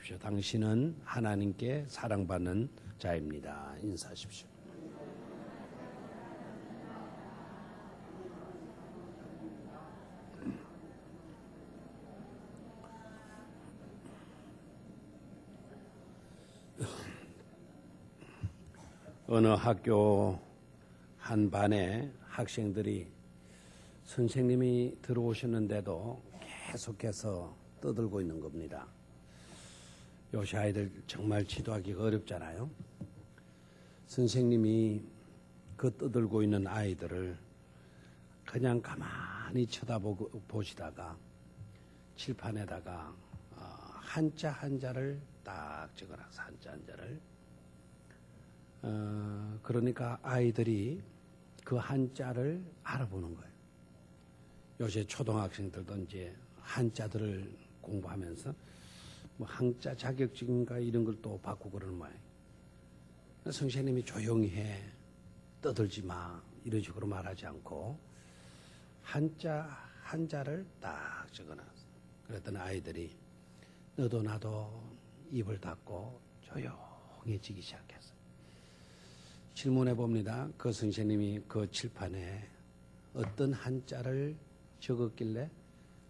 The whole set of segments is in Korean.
인사하십시오. 당신은 하나님께 사랑받는 자입니다. 인사하십시오. 어느 학교 한 반에 학생들이 선생님이 들어오셨는데도 계속해서 떠들고 있는 겁니다. 요새 아이들 정말 지도하기가 어렵잖아요. 선생님이 그 떠들고 있는 아이들을 그냥 가만히 쳐다보시다가 칠판에다가 한자 한자를 딱 적어놔서 한자 한자를 그러니까 아이들이 그 한자를 알아보는 거예요. 요새 초등학생들도 이제 한자들을 공부하면서 뭐 한자 자격증인가 이런 걸 또 받고 그러는 거예요. 선생님이 조용히 해, 떠들지 마 이런 식으로 말하지 않고 한자를 딱 적어놨어. 그랬더니 아이들이 너도 나도 입을 닫고 조용해지기 시작했어. 질문해 봅니다. 그 선생님이 그 칠판에 어떤 한자를 적었길래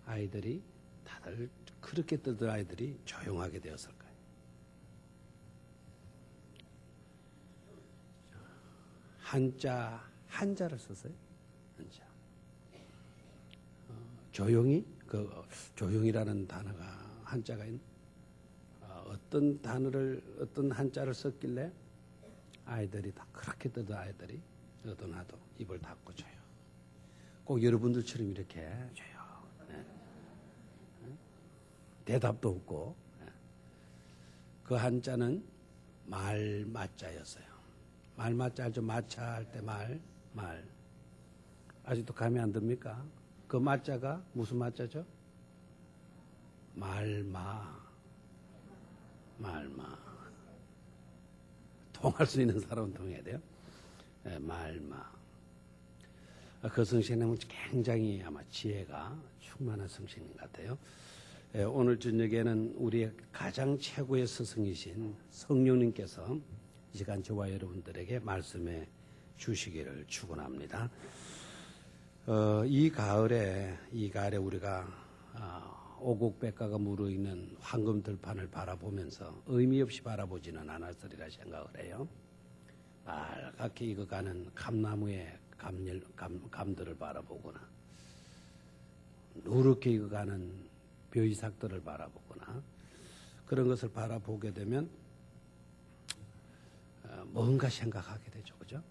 아이들이 다들 그렇게 떠들 아이들이 조용하게 되었을까요? 한자를 썼어요. 한자. 조용히 조용이라는 단어가 한자가 있는 어떤 한자를 썼길래 아이들이 다 그렇게 떠든 아이들이 너도 나도 입을 닫고 조용. 꼭 여러분들처럼 이렇게 조용. 네. 대답도 없고. 그 한자는 말마자였어요. 말마자 알죠? 마차 할 때 말. 아직도 감이 안 듭니까? 그 마자가 무슨 마자죠? 말마. 통할 수 있는 사람은 통해야 돼요. 네, 말마. 그 성신님은 굉장히 아마 지혜가 충만한 성신님 같아요. 오늘 저녁에는 우리의 가장 최고의 스승이신 성령님께서 이 시간 저와 여러분들에게 말씀해 주시기를 축원합니다. 이 가을에 우리가 오곡백과가 무르익는 황금 들판을 바라보면서 의미 없이 바라보지는 않았으리라 생각을 해요. 빨갛게 익어가는 감나무의 감들을 바라보거나 누렇게 익어가는 벼이삭들을 바라보거나 그런 것을 바라보게 되면 뭔가 생각하게 되죠. 그죠?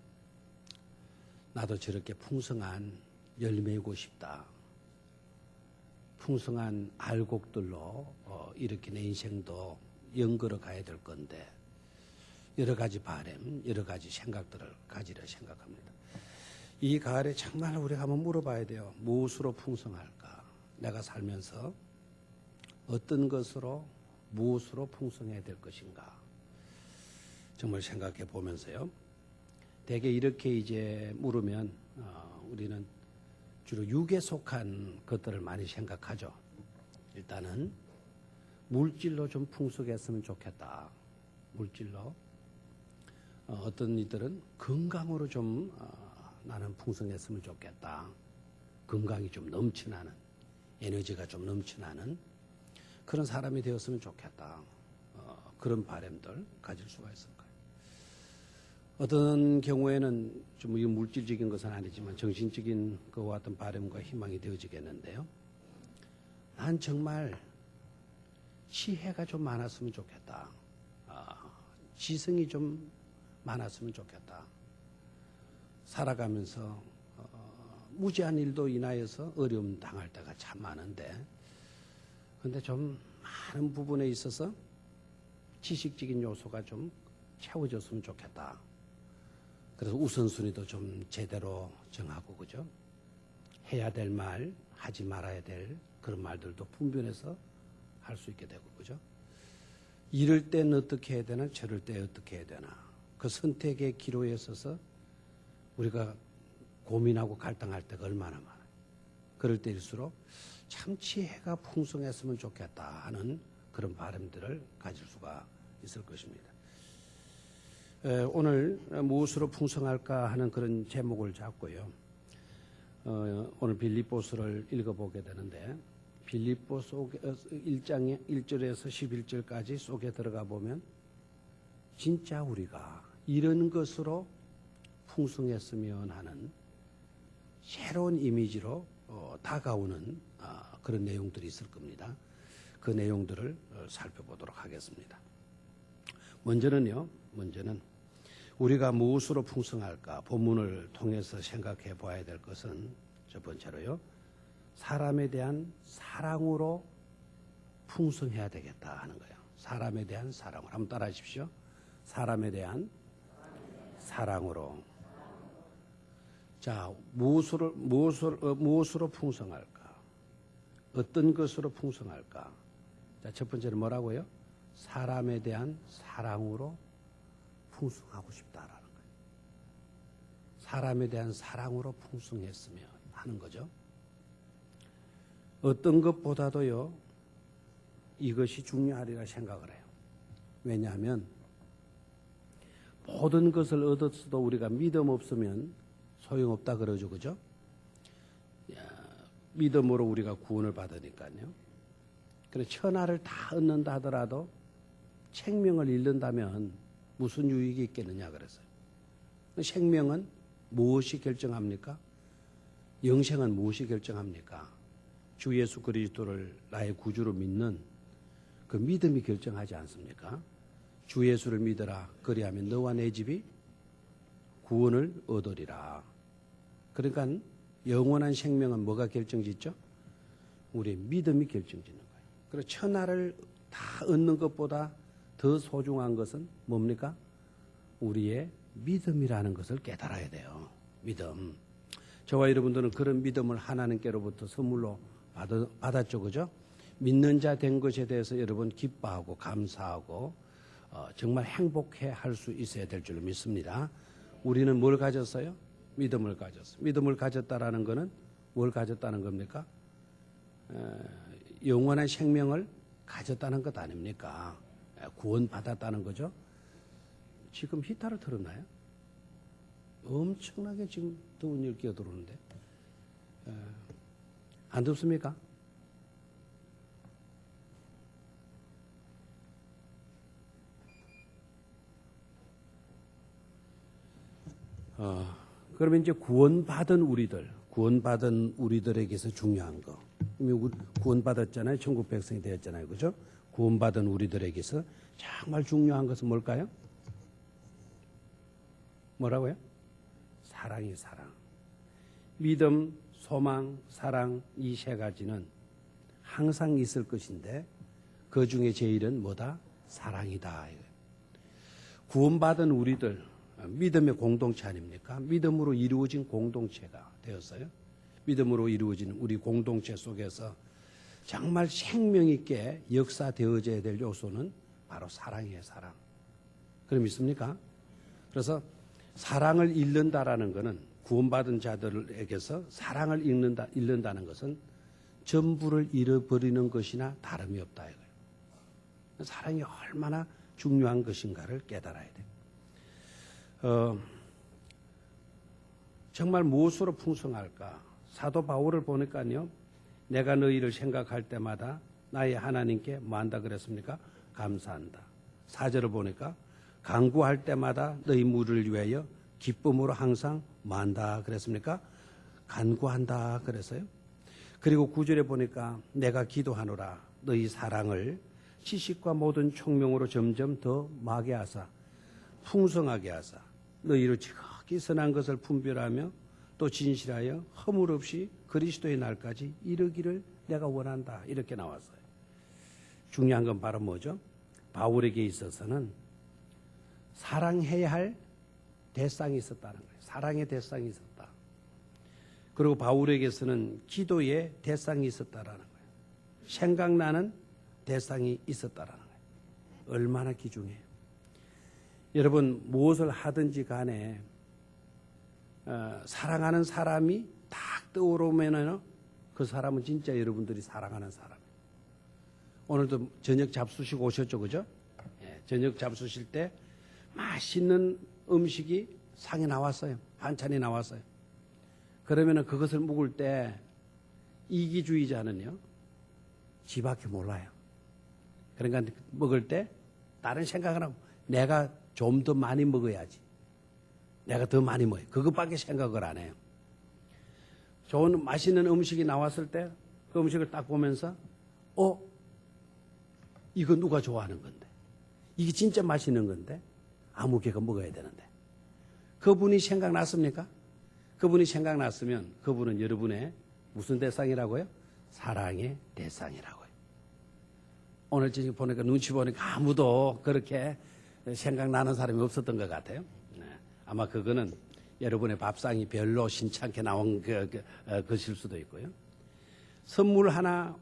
나도 저렇게 풍성한 열매이고 싶다. 풍성한 알곡들로 이렇게 내 인생도 연걸어 가야 될 건데 여러 가지 바람, 여러 가지 생각들을 가지려 생각합니다. 이 가을에 정말 우리가 한번 물어봐야 돼요. 무엇으로 풍성할까? 내가 살면서 어떤 것으로 무엇으로 풍성해야 될 것인가? 정말 생각해 보면서요. 대개 이렇게 이제 물으면 우리는 주로 육에 속한 것들을 많이 생각하죠. 일단은 물질로 좀 풍성했으면 좋겠다. 물질로. 어떤 이들은 건강으로 좀 나는 풍성했으면 좋겠다. 건강이 좀 넘쳐나는, 에너지가 좀 넘쳐나는 그런 사람이 되었으면 좋겠다. 그런 바람들 가질 수가 있을 거예요. 어떤 경우에는 좀 물질적인 것은 아니지만 정신적인 그와 같은 바람과 희망이 되어지겠는데요. 난 정말 지혜가 좀 많았으면 좋겠다. 지성이 좀 많았으면 좋겠다. 살아가면서 무지한 일도 인하여서 어려움 당할 때가 참 많은데 근데 좀 많은 부분에 있어서 지식적인 요소가 좀 채워졌으면 좋겠다. 그래서 우선순위도 좀 제대로 정하고 그죠? 해야 될 말, 하지 말아야 될 그런 말들도 분별해서 할 수 있게 되고 그죠? 이럴 땐 어떻게 해야 되나 저럴 때 어떻게 해야 되나 그 선택의 기로에 있어서 우리가 고민하고 갈등할 때가 얼마나 많아요. 그럴 때일수록 참 지혜가 풍성했으면 좋겠다 하는 그런 바람들을 가질 수가 있을 것입니다. 오늘 무엇으로 풍성할까 하는 그런 제목을 잡고요. 오늘 빌립보서를 읽어보게 되는데 빌립보 속에 1장의 1절에서 11절까지 속에 들어가 보면 진짜 우리가 이런 것으로 풍성했으면 하는 새로운 이미지로 다가오는 그런 내용들이 있을 겁니다. 그 내용들을 살펴보도록 하겠습니다. 먼저는 우리가 무엇으로 풍성할까? 본문을 통해서 생각해 봐야 될 것은 첫 번째로요. 사람에 대한 사랑으로 풍성해야 되겠다 하는 거예요. 사람에 대한 사랑으로. 한번 따라 하십시오. 사람에 대한 사랑으로. 자, 무엇으로 풍성할까? 어떤 것으로 풍성할까? 자, 첫 번째는 뭐라고요? 사람에 대한 사랑으로 풍성하고 싶다라는 거예요. 사람에 대한 사랑으로 풍성했으면 하는 거죠. 어떤 것보다도요, 이것이 중요하리라 생각을 해요. 왜냐하면 모든 것을 얻었어도 우리가 믿음 없으면 소용없다 그러죠, 그죠? 믿음으로 우리가 구원을 받으니까요. 그래서 천하를 다 얻는다 하더라도 생명을 잃는다면 무슨 유익이 있겠느냐 그랬어요. 생명은 무엇이 결정합니까? 영생은 무엇이 결정합니까? 주 예수 그리스도를 나의 구주로 믿는 그 믿음이 결정하지 않습니까? 주 예수를 믿어라. 그리하면 너와 내 집이 구원을 얻으리라. 그러니까 영원한 생명은 뭐가 결정짓죠? 우리의 믿음이 결정짓는 거예요. 그리고 천하를 다 얻는 것보다 더 소중한 것은 뭡니까? 우리의 믿음이라는 것을 깨달아야 돼요. 믿음. 저와 여러분들은 그런 믿음을 하나님께로부터 선물로 받았죠. 그죠? 믿는 자 된 것에 대해서 여러분 기뻐하고 감사하고 정말 행복해 할 수 있어야 될 줄 믿습니다. 우리는 뭘 가졌어요? 믿음을 가졌어요. 믿음을 가졌다라는 것은 뭘 가졌다는 겁니까? 영원한 생명을 가졌다는 것 아닙니까? 구원받았다는 거죠. 지금 히터를 틀었나요? 엄청나게 지금 더운 일 끼어들어오는데 안 덥습니까? 그러면 이제 구원받은 우리들에게서 중요한 거. 이미 구원받았잖아요. 천국 백성이 되었잖아요. 그죠? 구원받은 우리들에게서 정말 중요한 것은 뭘까요? 뭐라고요? 사랑이 사랑. 믿음, 소망, 사랑 이 세 가지는 항상 있을 것인데 그 중에 제일은 뭐다? 사랑이다. 구원받은 우리들 믿음의 공동체 아닙니까? 믿음으로 이루어진 공동체가 되었어요. 믿음으로 이루어진 우리 공동체 속에서 정말 생명 있게 역사되어져야 될 요소는 바로 사랑이에요. 사랑. 그럼 믿습니까? 그래서 사랑을 잃는다라는 것은 구원받은 자들에게서 사랑을 잃는다는 것은 전부를 잃어버리는 것이나 다름이 없다 이거예요. 사랑이 얼마나 중요한 것인가를 깨달아야 돼요. 정말 무엇으로 풍성할까? 사도 바울을 보니까요. 내가 너희를 생각할 때마다 나의 하나님께 뭐 한다 그랬습니까? 감사한다. 4절을 보니까 간구할 때마다 너희 무리를 위하여 기쁨으로 항상 뭐 한다 그랬습니까? 간구한다 그랬어요. 그리고 9절에 보니까 내가 기도하노라 너희 사랑을 지식과 모든 총명으로 점점 더 마게 하사 풍성하게 하사 너희로 지극히 선한 것을 분별하며 또 진실하여 허물 없이 그리스도의 날까지 이르기를 내가 원한다. 이렇게 나왔어요. 중요한 건 바로 뭐죠? 바울에게 있어서는 사랑해야 할 대상이 있었다는 거예요. 사랑의 대상이 있었다. 그리고 바울에게서는 기도의 대상이 있었다라는 거예요. 생각나는 대상이 있었다라는 거예요. 얼마나 귀중해요. 여러분 무엇을 하든지 간에 사랑하는 사람이 딱 떠오르면은 그 사람은 진짜 여러분들이 사랑하는 사람이에요. 오늘도 저녁 잡수시고 오셨죠, 그죠? 예, 저녁 잡수실 때 맛있는 음식이 상에 나왔어요. 반찬이 나왔어요. 그러면은 그것을 먹을 때 이기주의자는요, 지밖에 몰라요. 그러니까 먹을 때 다른 생각을 하고 내가 좀 더 많이 먹어야지. 내가 더 많이 먹어요. 그것밖에 생각을 안 해요. 좋은 맛있는 음식이 나왔을 때 그 음식을 딱 보면서 이거 누가 좋아하는 건데, 이게 진짜 맛있는 건데 아무 개가 먹어야 되는데, 그분이 생각났습니까? 그분이 생각났으면 그분은 여러분의 무슨 대상이라고요? 사랑의 대상이라고요. 오늘 지금 보니까 눈치 보니까 아무도 그렇게 생각나는 사람이 없었던 것 같아요. 아마 그거는 여러분의 밥상이 별로 신찮게 나온 것일 수도 있고요. 선물 하나,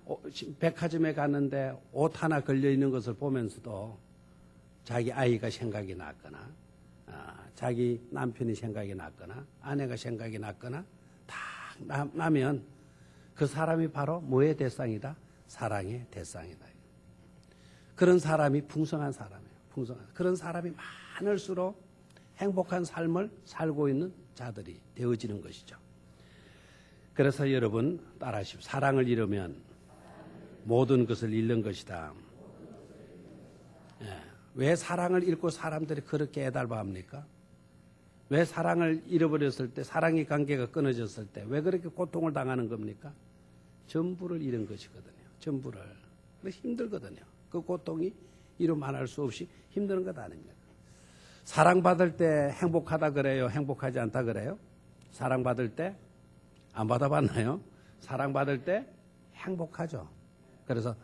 백화점에 갔는데 옷 하나 걸려있는 것을 보면서도 자기 아이가 생각이 났거나, 자기 남편이 생각이 났거나, 아내가 생각이 났거나, 다 나면 그 사람이 바로 뭐의 대상이다? 사랑의 대상이다. 그런 사람이 풍성한 사람이에요. 풍성한. 그런 사람이 많을수록 행복한 삶을 살고 있는 자들이 되어지는 것이죠. 그래서 여러분 따라하십시오. 사랑을 잃으면 모든 것을 잃는 것이다. 예. 왜 사랑을 잃고 사람들이 그렇게 애달파합니까? 왜 사랑을 잃어버렸을 때, 사랑의 관계가 끊어졌을 때 왜 그렇게 고통을 당하는 겁니까? 전부를 잃은 것이거든요. 전부를. 그래서 힘들거든요. 그 고통이 이루 말할 수 없이 힘든 것 아닙니까? 사랑받을 때 행복하다 그래요? 행복하지 않다 그래요? 사랑받을 때 안 받아봤나요? 사랑받을 때 행복하죠. 그래서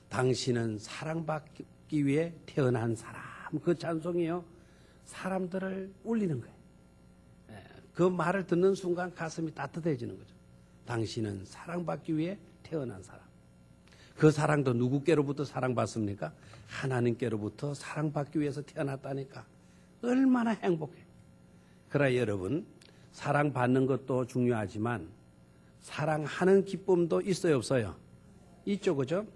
당신은 사랑받기 위해 태어난 사람. 그 찬송이요, 사람들을 울리는 거예요. 그 말을 듣는 순간 가슴이 따뜻해지는 거죠. 당신은 사랑받기 위해 태어난 사람. 그 사랑도 누구께로부터 사랑받습니까? 하나님께로부터 사랑받기 위해서 태어났다니까. 얼마나 행복해. 그러나 여러분, 사랑받는 것도 중요하지만 사랑하는 기쁨도 있어요, 없어요? 있죠, 그죠?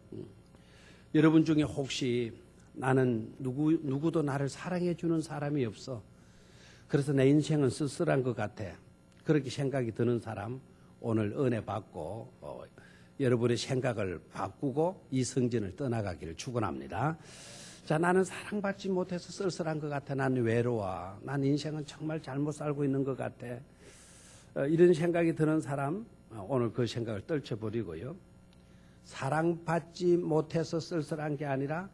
여러분 중에 혹시 나는 누구도 나를 사랑해 주는 사람이 없어, 그래서 내 인생은 쓸쓸한 것 같아, 그렇게 생각이 드는 사람, 오늘 은혜 받고 여러분의 생각을 바꾸고 이 성전을 떠나가기를 축원합니다. 자, 나는 사랑받지 못해서 쓸쓸한 것 같아. 난 외로워. 난 인생은 정말 잘못 살고 있는 것 같아. 이런 생각이 드는 사람, 오늘 그 생각을 떨쳐버리고요. 사랑받지 못해서 쓸쓸한 게 아니라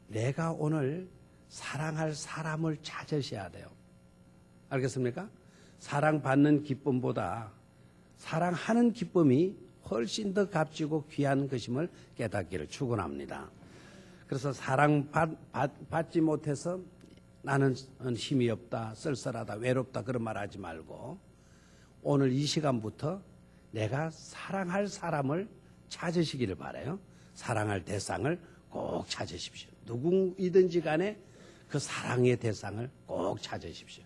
내가 오늘 사랑할 사람을 찾으셔야 돼요. 알겠습니까? 사랑받는 기쁨보다 사랑하는 기쁨이 훨씬 더 값지고 귀한 것임을 깨닫기를 축원합니다. 그래서 사랑받지 못해서 나는 힘이 없다, 쓸쓸하다, 외롭다 그런 말 하지 말고 오늘 이 시간부터 내가 사랑할 사람을 찾으시기를 바라요. 사랑할 대상을 꼭 찾으십시오. 누구이든지 간에 그 사랑의 대상을 꼭 찾으십시오.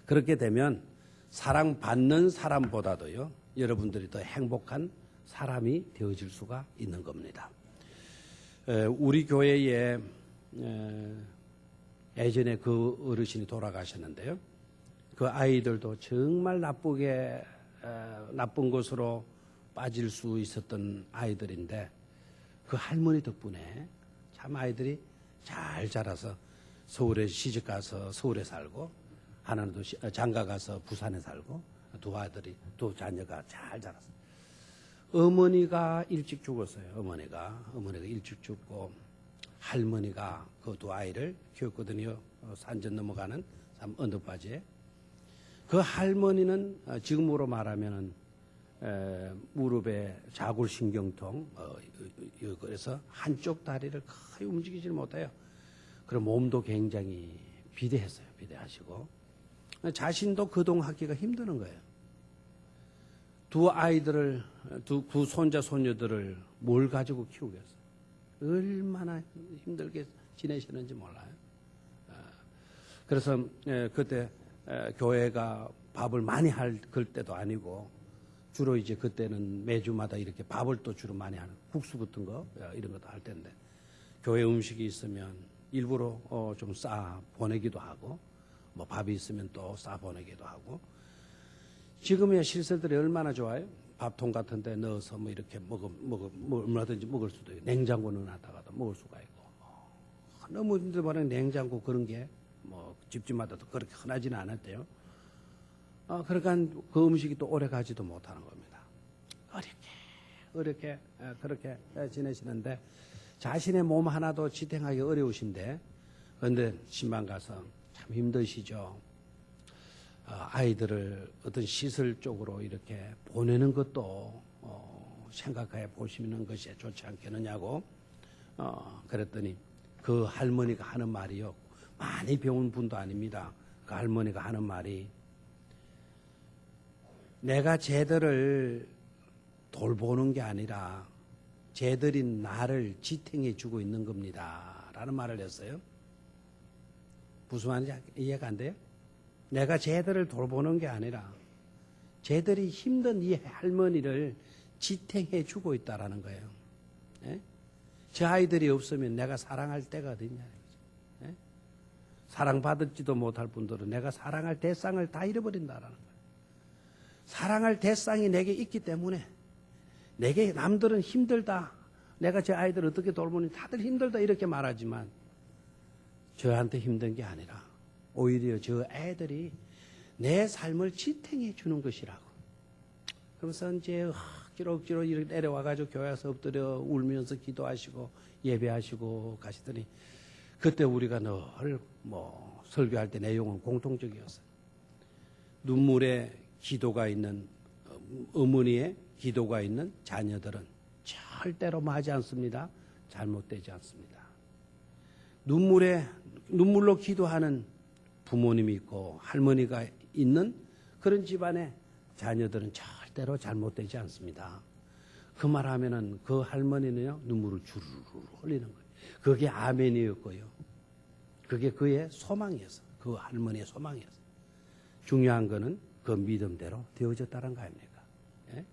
그렇게 되면 사랑받는 사람보다도요, 여러분들이 더 행복한 사람이 되어질 수가 있는 겁니다. 우리 교회에 예전에 그 어르신이 돌아가셨는데요. 그 아이들도 정말 나쁜 것으로 빠질 수 있었던 아이들인데 그 할머니 덕분에 참 아이들이 잘 자라서 서울에 시집 가서 서울에 살고, 하나는 또 장가 가서 부산에 살고, 두 자녀가 잘 자랐어요. 어머니가 일찍 죽었어요. 어머니가 일찍 죽고 할머니가 그 두 아이를 키웠거든요. 산전 넘어가는 언덕바지에. 그 할머니는 지금으로 말하면은 무릎에 자골신경통, 그래서 한쪽 다리를 거의 움직이질 못해요. 그리고 몸도 굉장히 비대했어요. 비대하시고 자신도 거동하기가 힘드는 거예요. 두 아이들을, 두 손자 손녀들을 뭘 가지고 키우겠어요? 얼마나 힘들게 지내시는지 몰라요. 그래서 그때 교회가 밥을 많이 할 때도 아니고 주로 이제 그때는 매주마다 이렇게 밥을 또 주로 많이 하는 국수 같은 거 이런 것도 할 텐데 교회 음식이 있으면 일부러 좀 싸 보내기도 하고 뭐 밥이 있으면 또 싸 보내기도 하고 지금의 실세들이 얼마나 좋아요? 밥통 같은 데 넣어서 뭐 이렇게 얼마든지 먹을 수도 있고 냉장고 넣어놨다가도 먹을 수가 있고 너무 힘들어버려 냉장고 그런 게 뭐 집집마다도 그렇게 흔하지는 않았대요. 그러니까 그 음식이 또 오래 가지도 못하는 겁니다. 어렵게 그렇게 지내시는데 자신의 몸 하나도 지탱하기 어려우신데 그런데 신방 가서 참 힘드시죠. 아이들을 어떤 시설 쪽으로 이렇게 보내는 것도 생각해 보시는 것이 좋지 않겠느냐고 그랬더니 그 할머니가 하는 말이요. 많이 배운 분도 아닙니다. 그 할머니가 하는 말이 내가 쟤들을 돌보는 게 아니라 쟤들이 나를 지탱해 주고 있는 겁니다. 라는 말을 했어요. 무슨 말인지 이해가 안 돼요? 내가 쟤들을 돌보는 게 아니라 쟤들이 힘든 이 할머니를 지탱해 주고 있다라는 거예요. 예? 저 아이들이 없으면 내가 사랑할 때가 어딨냐. 예? 사랑받을지도 못할 분들은 내가 사랑할 대상을 다 잃어버린다라는 거예요. 사랑할 대상이 내게 있기 때문에 내게 남들은 힘들다. 내가 제 아이들 어떻게 돌보니 다들 힘들다 이렇게 말하지만 저한테 힘든 게 아니라 오히려 저 애들이 내 삶을 지탱해 주는 것이라고. 그러면서 이제 억지로 이렇게 내려와가지고 교회 와서 엎드려 울면서 기도하시고 예배하시고 가시더니 그때 우리가 늘 뭐 설교할 때 내용은 공통적이었어요. 눈물에 기도가 있는 어머니의 기도가 있는 자녀들은 절대로 마지 않습니다. 잘못되지 않습니다. 눈물로 기도하는 부모님이 있고 할머니가 있는 그런 집안의 자녀들은 절대로 잘못되지 않습니다. 그 말하면은 그 할머니는요 눈물을 주르르 흘리는 거예요. 그게 아멘이었고요. 그게 그의 소망이었어. 그 할머니의 소망이었어. 중요한 거는 그 믿음대로 되어졌다는 거 아닙니까? 예?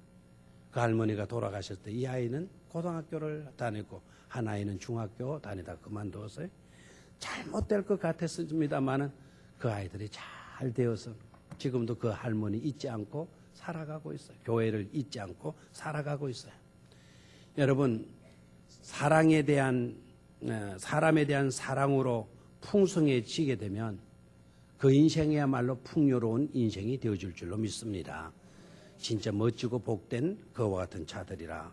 그 할머니가 돌아가셨을 때 이 아이는 고등학교를 다니고 한 아이는 중학교 다니다 그만두었어요. 잘못될 것 같았습니다만은 그 아이들이 잘 되어서 지금도 그 할머니 잊지 않고 살아가고 있어요. 교회를 잊지 않고 살아가고 있어요. 여러분 사람에 대한 사랑으로 풍성해지게 되면 그 인생이야말로 풍요로운 인생이 되어줄 줄로 믿습니다. 진짜 멋지고 복된 그와 같은 자들이라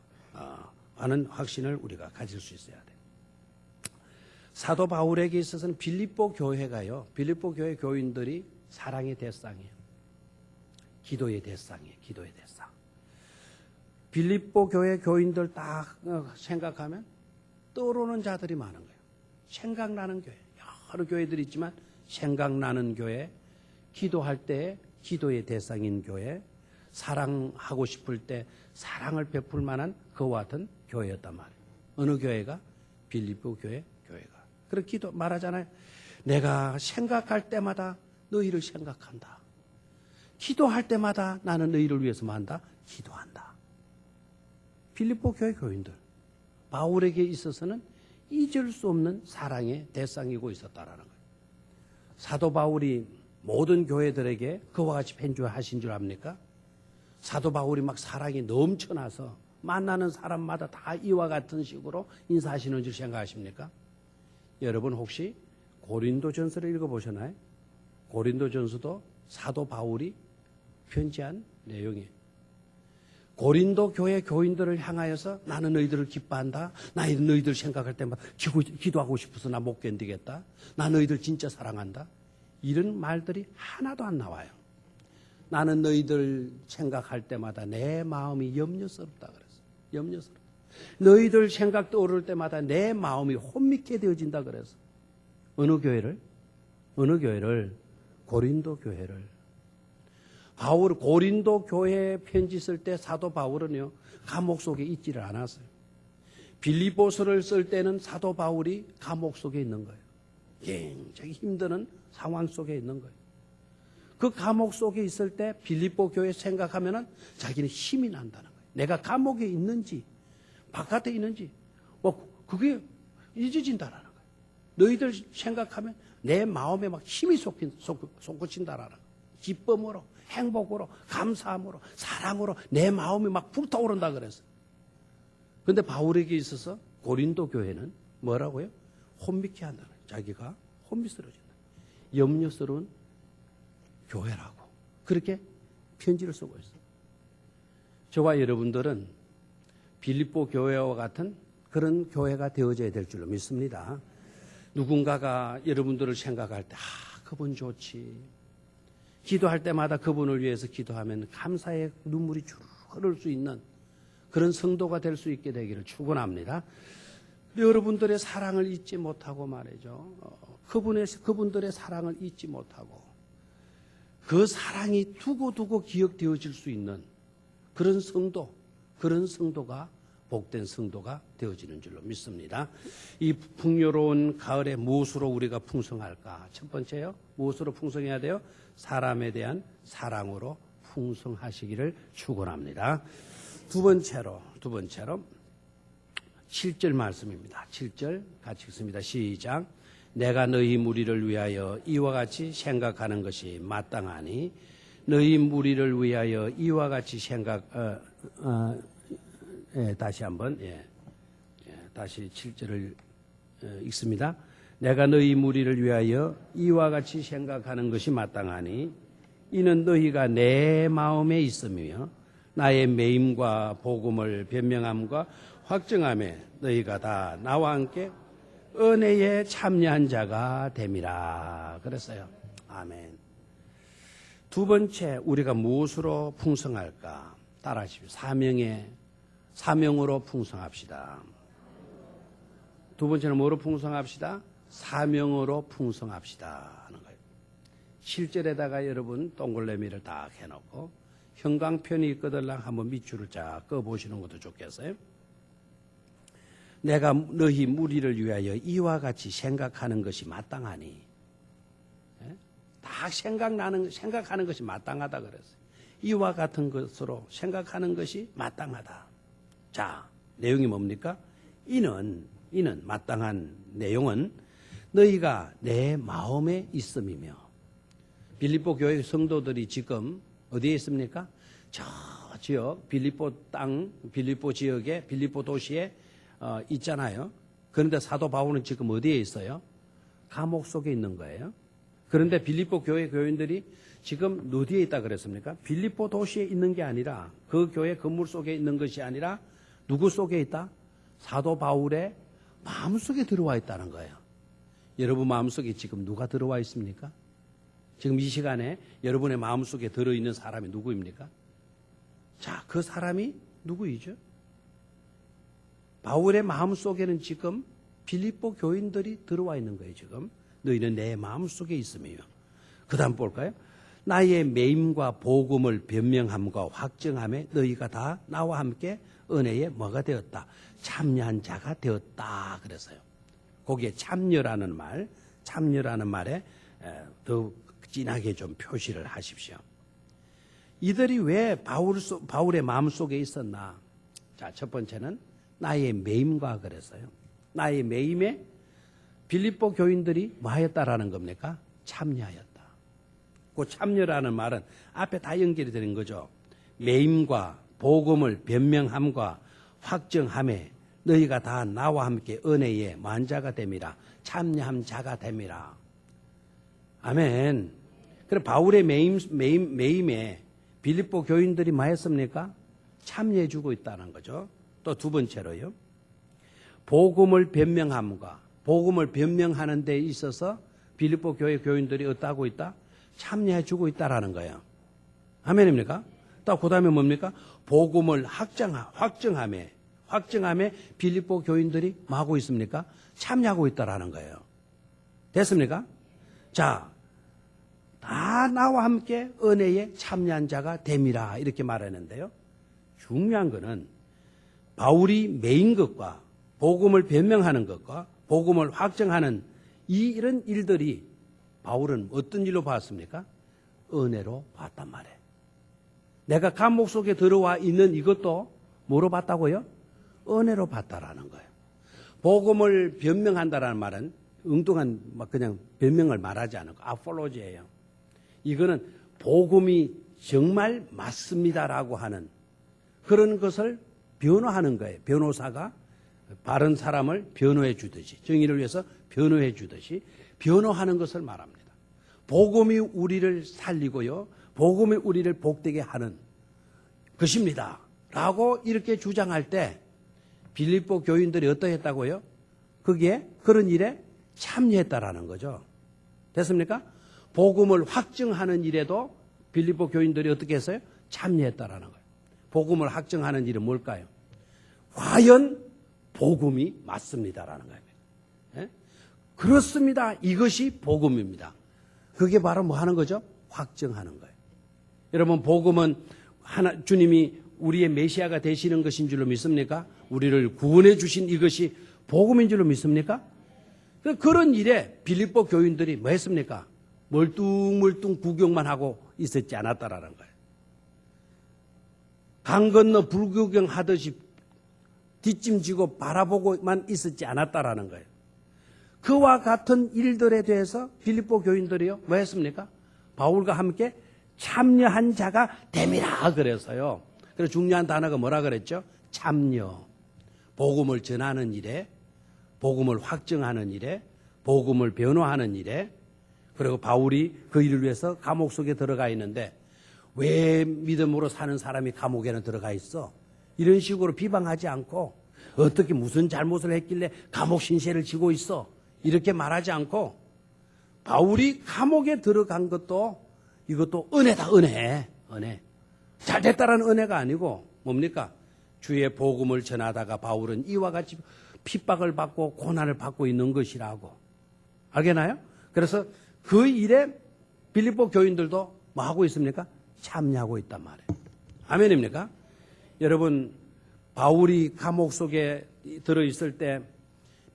하는 확신을 우리가 가질 수 있어야 돼요. 사도 바울에게 있어서는 빌립보 교회가요. 빌립보 교회 교인들이 사랑의 대상이에요. 기도의 대상이에요. 기도의 대상. 빌립보 교회 교인들 딱 생각하면 떠오르는 자들이 많은 거예요. 생각나는 교회. 여러 교회들이 있지만 생각나는 교회, 기도할 때 기도의 대상인 교회, 사랑하고 싶을 때 사랑을 베풀 만한 그와 같은 교회였단 말이에요. 어느 교회가? 빌립보 교회가. 그렇게 기도 말하잖아요. 내가 생각할 때마다 너희를 생각한다. 기도할 때마다 나는 너희를 위해서만 한다. 기도한다. 빌립보 교회 교인들. 바울에게 있어서는 잊을 수 없는 사랑의 대상이고 있었다라는 거예요. 사도 바울이 모든 교회들에게 그와 같이 편지하신 줄 압니까? 사도 바울이 막 사랑이 넘쳐나서 만나는 사람마다 다 이와 같은 식으로 인사하시는 줄 생각하십니까? 여러분 혹시 고린도전서를 읽어보셨나요? 고린도전서도 사도 바울이 편지한 내용이에요. 고린도 교회 교인들을 향하여서 나는 너희들을 기뻐한다. 나 너희들 생각할 때마다 기도하고 싶어서 나 못 견디겠다. 나 너희들 진짜 사랑한다. 이런 말들이 하나도 안 나와요. 나는 너희들 생각할 때마다 내 마음이 염려스럽다 그랬어. 염려스럽다. 너희들 생각 떠오를 때마다 내 마음이 혼미케 되어진다 그래서. 어느 교회를? 고린도 교회를. 바울 고린도 교회에 편지 쓸 때 사도 바울은요 감옥 속에 있지를 않았어요. 빌립보서를 쓸 때는 사도 바울이 감옥 속에 있는 거예요. 굉장히 힘드는 상황 속에 있는 거예요. 그 감옥 속에 있을 때 빌립보 교회 생각하면은 자기는 힘이 난다는 거예요. 내가 감옥에 있는지 바깥에 있는지 그게 잊어진다라는 거예요. 너희들 생각하면 내 마음에 막 힘이 솟구친다라는 거예요. 기쁨으로, 행복으로, 감사함으로, 사랑으로 내 마음이 막 불타오른다 그랬어요. 그런데 바울에게 있어서 고린도 교회는 뭐라고요? 혼미케 한다는 거예요. 자기가 혼미스러워진다. 염려스러운 교회라고 그렇게 편지를 쓰고 있어요. 저와 여러분들은 빌립보 교회와 같은 그런 교회가 되어져야 될 줄로 믿습니다. 누군가가 여러분들을 생각할 때 그분 좋지. 기도할 때마다 그분을 위해서 기도하면 감사의 눈물이 쭉 흐를 수 있는 그런 성도가 될 수 있게 되기를 축원합니다. 여러분들의 사랑을 잊지 못하고 말이죠. 그분들의 사랑을 잊지 못하고 그 사랑이 두고두고 기억되어질 수 있는 그런 성도가 복된 성도가 되어지는 줄로 믿습니다. 이 풍요로운 가을에 무엇으로 우리가 풍성할까? 첫 번째요. 무엇으로 풍성해야 돼요? 사람에 대한 사랑으로 풍성하시기를 축원합니다. 두 번째로 7절 말씀입니다. 7절 같이 읽습니다. 시작. 내가 너희 무리를 위하여 이와 같이 생각하는 것이 마땅하니 너희 무리를 위하여 이와 같이 다시 한번 다시 7절을 읽습니다. 내가 너희 무리를 위하여 이와 같이 생각하는 것이 마땅하니 이는 너희가 내 마음에 있으며 나의 매임과 복음을 변명함과 확증함에 너희가 다 나와 함께 은혜에 참여한 자가 됨이라 그랬어요. 아멘. 두 번째 우리가 무엇으로 풍성할까? 따라하십시오. 사명으로 풍성합시다. 두 번째는 뭐로 풍성합시다? 사명으로 풍성합시다 하는 거예요. 7절에다가 여러분 동글레미를 딱 해놓고 형광펜이 있거들랑 한번 밑줄을 쫙 꺼보시는 것도 좋겠어요. 내가 너희 무리를 위하여 이와 같이 생각하는 것이 마땅하니 딱 생각하는 것이 마땅하다 그랬어요. 이와 같은 것으로 생각하는 것이 마땅하다. 자, 내용이 뭡니까? 이는 마땅한 내용은 너희가 내 마음에 있음이며 빌립보 교회 성도들이 지금 어디에 있습니까? 저 지역 빌립보 지역에 빌립보 도시에 있잖아요. 그런데 사도 바울은 지금 어디에 있어요? 감옥 속에 있는 거예요. 그런데 빌립보 교회 교인들이 지금 어디에 있다 그랬습니까? 빌립보 도시에 있는 게 아니라 그 교회 건물 속에 있는 것이 아니라 누구 속에 있다? 사도 바울의 마음속에 들어와 있다는 거예요. 여러분 마음속에 지금 누가 들어와 있습니까? 지금 이 시간에 여러분의 마음속에 들어있는 사람이 누구입니까? 자, 그 사람이 누구이죠? 바울의 마음속에는 지금 빌립보 교인들이 들어와 있는 거예요. 지금 너희는 내 마음속에 있으며 그 다음 볼까요? 나의 매임과 복음을 변명함과 확증함에 너희가 다 나와 함께 은혜에 뭐가 되었다? 참여한 자가 되었다 그랬어요. 거기에 참여라는 말에 더 진하게 좀 표시를 하십시오. 이들이 왜 바울의 마음속에 있었나? 자, 첫 번째는 나의 매임과 그랬어요. 나의 매임에 빌립보 교인들이 뭐 하였다라는 겁니까? 참여하였다. 그 참여라는 말은 앞에 다 연결이 되는 거죠. 매임과 복음을 변명함과 확정함에 너희가 다 나와 함께 은혜에 만자가 됨이라. 참여한 자가 됨이라. 아멘. 그럼 바울의 매임에 빌립보 교인들이 뭐 했습니까? 참여해주고 있다는 거죠. 또 두 번째로요. 복음을 변명하는 데 있어서 빌립보 교회 교인들이 어떠하고 있다? 참여해주고 있다라는 거예요. 아멘입니까? 또 그 다음에 뭡니까? 복음을 확정함에 빌립보 교인들이 뭐 하고 있습니까? 참여하고 있다라는 거예요. 됐습니까? 자, 다 나와 함께 은혜에 참여한 자가 됨이라 이렇게 말하는데요. 중요한 거는 바울이 매인 것과 복음을 변명하는 것과 복음을 확정하는 이런 일들이 바울은 어떤 일로 봤습니까? 은혜로 봤단 말이에요. 내가 감옥 속에 들어와 있는 이것도 뭐로 봤다고요? 은혜로 봤다라는 거예요. 복음을 변명한다라는 말은 엉뚱한 그냥 변명을 말하지 않고 아폴로지예요. 이거는 복음이 정말 맞습니다라고 하는 그런 것을 변호하는 거예요. 변호사가 바른 사람을 변호해 주듯이, 정의를 위해서 변호해 주듯이 변호하는 것을 말합니다. 복음이 우리를 살리고요, 복음이 우리를 복되게 하는 것입니다 라고 이렇게 주장할 때 빌립보 교인들이 어떠했다고요? 거기에 그런 일에 참여했다라는 거죠. 됐습니까? 복음을 확증하는 일에도 빌립보 교인들이 어떻게 했어요? 참여했다라는 거예요. 복음을 확증하는 일은 뭘까요? 과연 복음이 맞습니다라는 거예요. 예? 그렇습니다. 이것이 복음입니다. 그게 바로 뭐 하는 거죠? 확증하는 거예요. 여러분, 복음은 주님이 우리의 메시아가 되시는 것인 줄로 믿습니까? 우리를 구원해 주신 이것이 복음인 줄로 믿습니까? 그런 일에 빌립보 교인들이 뭐 했습니까? 멀뚱멀뚱 구경만 하고 있었지 않았다라는 거예요. 강 건너 불구경하듯이 뒷짐지고 바라보고만 있었지 않았다라는 거예요. 그와 같은 일들에 대해서 빌립보 교인들이요 뭐 했습니까? 바울과 함께 참여한 자가 됨이라 그래서요. 그래서 중요한 단어가 뭐라 그랬죠? 참여. 복음을 전하는 일에, 복음을 확증하는 일에, 복음을 변호하는 일에, 그리고 바울이 그 일을 위해서 감옥 속에 들어가 있는데 왜 믿음으로 사는 사람이 감옥에는 들어가 있어? 이런 식으로 비방하지 않고 어떻게 무슨 잘못을 했길래 감옥 신세를 지고 있어? 이렇게 말하지 않고 바울이 감옥에 들어간 것도 이것도 은혜다, 은혜. 잘 됐다라는 은혜가 아니고 뭡니까? 주의 복음을 전하다가 바울은 이와 같이 핍박을 받고 고난을 받고 있는 것이라고. 알겠나요? 그래서 그 일에 빌립보 교인들도 뭐 하고 있습니까? 참여하고 있단 말이에요. 아멘입니까? 여러분, 바울이 감옥 속에 들어있을 때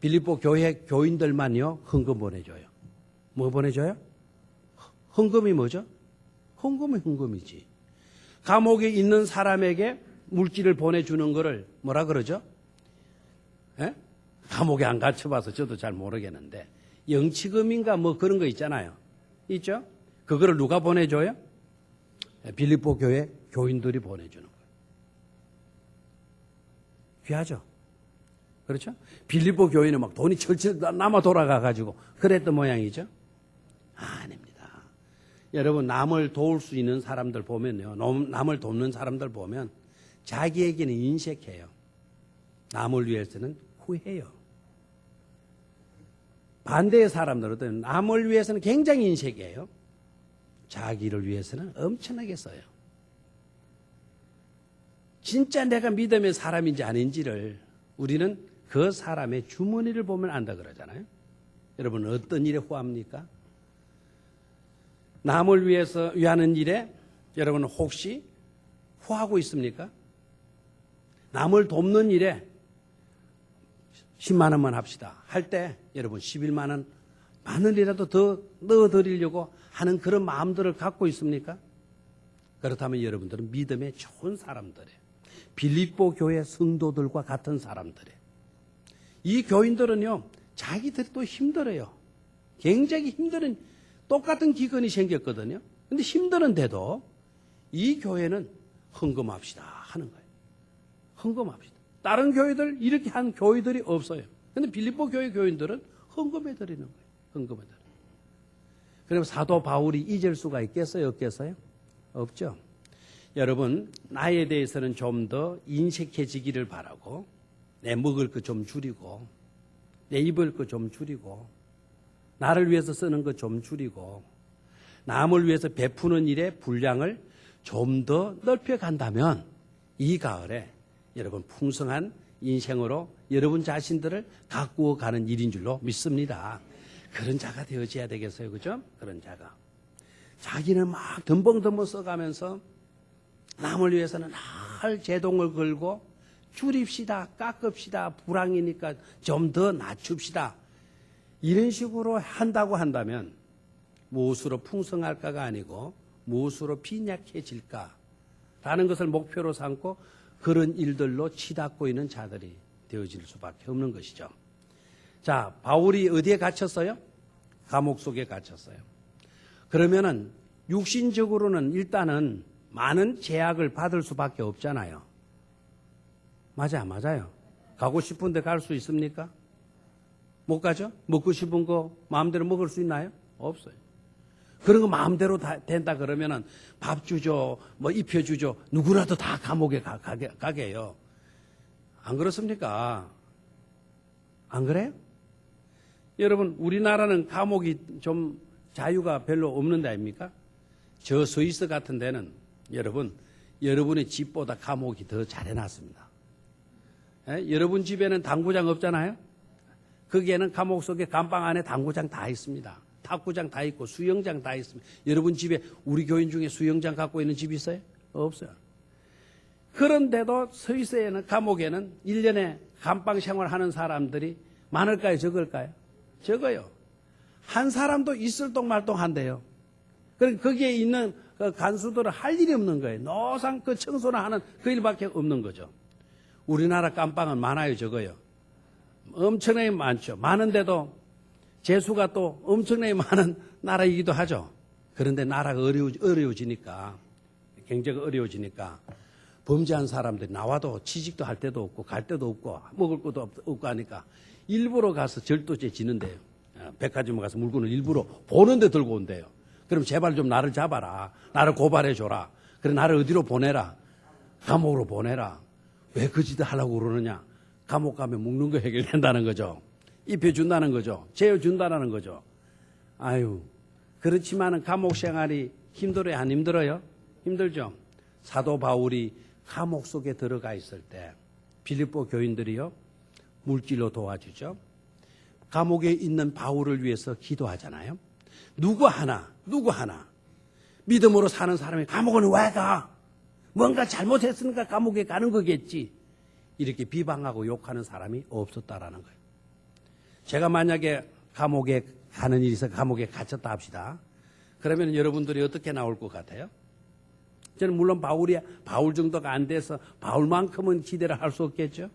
빌립보 교회 교인들만요 헌금 보내줘요. 뭐 보내줘요? 헌금이 뭐죠? 헌금이 헌금이지. 감옥에 있는 사람에게 물질을 보내주는 거를 뭐라 그러죠? 예? 감옥에 안 갇혀봐서 저도 잘 모르겠는데 영치금인가 뭐 그런 거 있잖아요. 있죠? 그거를 누가 보내줘요? 빌립보 교회 교인들이 보내주는 거예요. 귀하죠? 그렇죠? 빌립보 교회는 막 돈이 철철 남아 돌아가가지고 그랬던 모양이죠? 아닙니다. 여러분, 남을 도울 수 있는 사람들 보면요, 남을 돕는 사람들 보면 자기에게는 인색해요. 남을 위해서는 후회해요. 반대의 사람들은 남을 위해서는 굉장히 인색해요. 자기를 위해서는 엄청나게 써요. 진짜 내가 믿음의 사람인지 아닌지를 우리는 그 사람의 주머니를 보면 안다 그러잖아요. 여러분, 어떤 일에 후합니까? 남을 위해서 위하는 일에 여러분 혹시 후하고 있습니까? 남을 돕는 일에 10만 원만 합시다 할 때 여러분 11만 원 만 원이라도 더 넣어드리려고 하는 그런 마음들을 갖고 있습니까? 그렇다면 여러분들은 믿음의 좋은 사람들이에요. 빌립보 교회 성도들과 같은 사람들이에요. 이 교인들은요, 자기들이 또 힘들어요. 굉장히 힘든 똑같은 기근이 생겼거든요. 근데 힘드는데도 이 교회는 헌금합시다 하는 거예요. 헌금합시다. 다른 교회들 이렇게 한 교회들이 없어요. 근데 빌립보 교회 교인들은 헌금해 드리는 거예요. 헌금해 드리는 거예요. 그럼 사도 바울이 잊을 수가 있겠어요? 없겠어요? 없죠. 여러분, 나에 대해서는 좀 더 인색해지기를 바라고 내 먹을 거 좀 줄이고 내 입을 거 좀 줄이고 나를 위해서 쓰는 거 좀 줄이고 남을 위해서 베푸는 일의 분량을 좀 더 넓혀간다면 이 가을에 여러분 풍성한 인생으로 여러분 자신들을 가꾸어 가는 일인 줄로 믿습니다. 그런 자가 되어져야 되겠어요. 그죠? 그런 자가. 자기는 막 덤벙덤벙 써가면서 남을 위해서는 늘 제동을 걸고 줄입시다, 깎읍시다, 불황이니까 좀 더 낮춥시다. 이런 식으로 한다고 한다면 무엇으로 풍성할까가 아니고 무엇으로 빈약해질까라는 것을 목표로 삼고 그런 일들로 치닫고 있는 자들이 되어질 수밖에 없는 것이죠. 자, 바울이 어디에 갇혔어요? 감옥 속에 갇혔어요. 그러면은 육신적으로는 일단은 많은 제약을 받을 수밖에 없잖아요. 맞아요. 가고 싶은데 갈 수 있습니까? 못 가죠? 먹고 싶은 거 마음대로 먹을 수 있나요? 없어요. 그런 거 마음대로 된다 그러면은 밥 주죠, 뭐 입혀주죠. 누구라도 다 감옥에 가게 해요. 안 그렇습니까? 안 그래요? 여러분, 우리나라는 감옥이 좀 자유가 별로 없는 데 아닙니까? 저 스위스 같은 데는 여러분의 집보다 감옥이 더 잘 해놨습니다. 여러분 집에는 당구장 없잖아요? 거기에는 감옥 속에 감방 안에 당구장 다 있습니다. 탁구장 다 있고 수영장 다 있습니다. 여러분 집에 우리 교인 중에 수영장 갖고 있는 집 있어요? 없어요. 그런데도 스위스에는 감옥에는 1년에 감방 생활하는 사람들이 많을까요? 적을까요? 적어요. 한 사람도 있을 똥말똥 한대요. 거기에 있는 그 간수들은 할 일이 없는 거예요. 노상 그 청소나 하는 그 일밖에 없는 거죠. 우리나라 감방은 많아요, 적어요? 엄청나게 많죠. 많은데도 재수가 또 엄청나게 많은 나라이기도 하죠. 그런데 나라가 어려워지니까, 경제가 어려워지니까 범죄한 사람들이 나와도 취직도 할 데도 없고 갈 데도 없고 먹을 것도 없고 하니까 일부러 가서 절도죄 지는데요. 백화점 가서 물건을 일부러 보는데 들고 온대요. 그럼 제발 좀 나를 잡아라. 나를 고발해줘라. 그래 나를 어디로 보내라. 감옥으로 보내라. 왜 그 짓을 하려고 그러느냐. 감옥 가면 묵는 거 해결된다는 거죠. 입혀준다는 거죠. 재워준다는 거죠. 아유, 그렇지만은 감옥 생활이 힘들어요? 안 힘들어요? 힘들죠. 사도 바울이 감옥 속에 들어가 있을 때 빌립보 교인들이요 물질로 도와주죠. 감옥에 있는 바울을 위해서 기도하잖아요. 누구 하나 믿음으로 사는 사람이 감옥은 왜 가? 뭔가 잘못했으니까 감옥에 가는 거겠지. 이렇게 비방하고 욕하는 사람이 없었다라는 거예요. 제가 만약에 감옥에 가는 일이 있어 감옥에 갇혔다 합시다. 그러면 여러분들이 어떻게 나올 것 같아요? 저는 물론 바울 정도가 안 돼서 바울만큼은 기대를 할 수 없겠죠.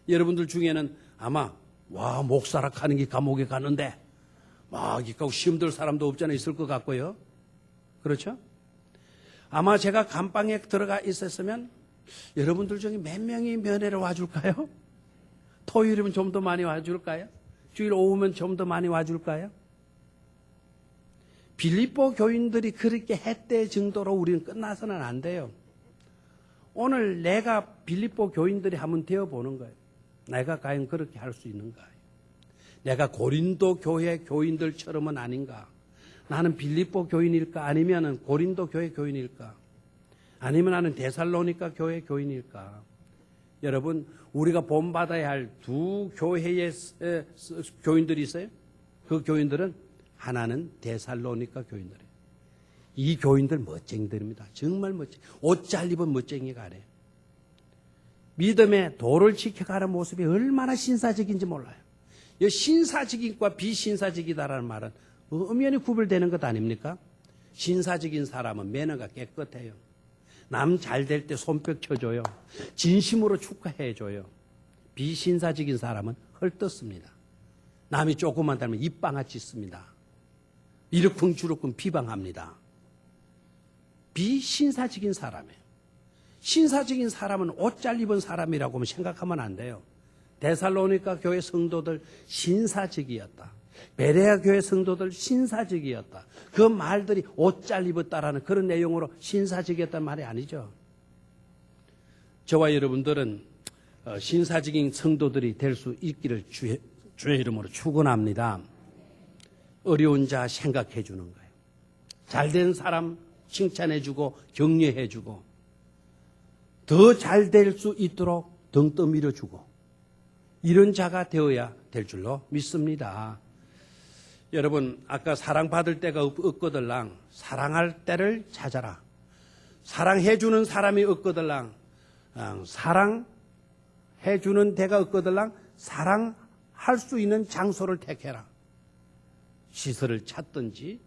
여러분들 중에는 아마 목사락 하는 게 감옥에 가는데 막 이거 시험 들 사람도 없잖아요. 있을 것 같고요. 그렇죠? 아마 제가 감방에 들어가 있었으면 여러분들 중에 몇 명이 면회를 와줄까요? 토요일이면 좀 더 많이 와줄까요? 주일 오후면 좀 더 많이 와줄까요? 빌립보 교인들이 그렇게 했대 정도로 우리는 끝나서는 안 돼요. 오늘 내가 빌립보 교인들이 한번 되어보는 거예요. 내가 과연 그렇게 할 수 있는가? 내가 고린도 교회 교인들처럼은 아닌가? 나는 빌립보 교인일까? 아니면 고린도 교회 교인일까? 아니면 나는 데살로니가 교회 교인일까? 여러분, 우리가 본받아야 할 두 교회의 교인들이 있어요. 그 교인들은 하나는 데살로니가 교인들이에요. 이 교인들 멋쟁이들입니다. 정말 멋쟁이. 옷 잘 입은 멋쟁이가 아니에요. 믿음의 도를 지켜가는 모습이 얼마나 신사적인지 몰라요. 이 신사적인과 비신사적이다라는 말은 엄연히 구별되는 것 아닙니까? 신사적인 사람은 매너가 깨끗해요. 남 잘 될 때 손뼉 쳐줘요. 진심으로 축하해줘요. 비신사적인 사람은 헐떴습니다. 남이 조금만 닮으면 입방아치 씁니다. 이러쿵주러쿵 비방합니다. 비신사적인 사람이에요. 신사적인 사람은 옷 잘 입은 사람이라고 생각하면 안 돼요. 데살로니가 교회 성도들 신사적이었다. 베레아 교회 성도들 신사적이었다. 그 말들이 옷 잘 입었다라는 그런 내용으로 신사적이었다는 말이 아니죠. 저와 여러분들은 신사적인 성도들이 될 수 있기를 주의 이름으로 축원합니다. 어려운 자 생각해 주는 거예요. 잘된 사람 칭찬해 주고 격려해 주고 더 잘 될 수 있도록 등 떠밀어 주고 이런 자가 되어야 될 줄로 믿습니다. 여러분, 아까 사랑받을 때가 없거들랑 사랑할 때를 찾아라. 사랑해주는 사람이 없거들랑 사랑해주는 데가 없거들랑 사랑할 수 있는 장소를 택해라. 시설을 찾든지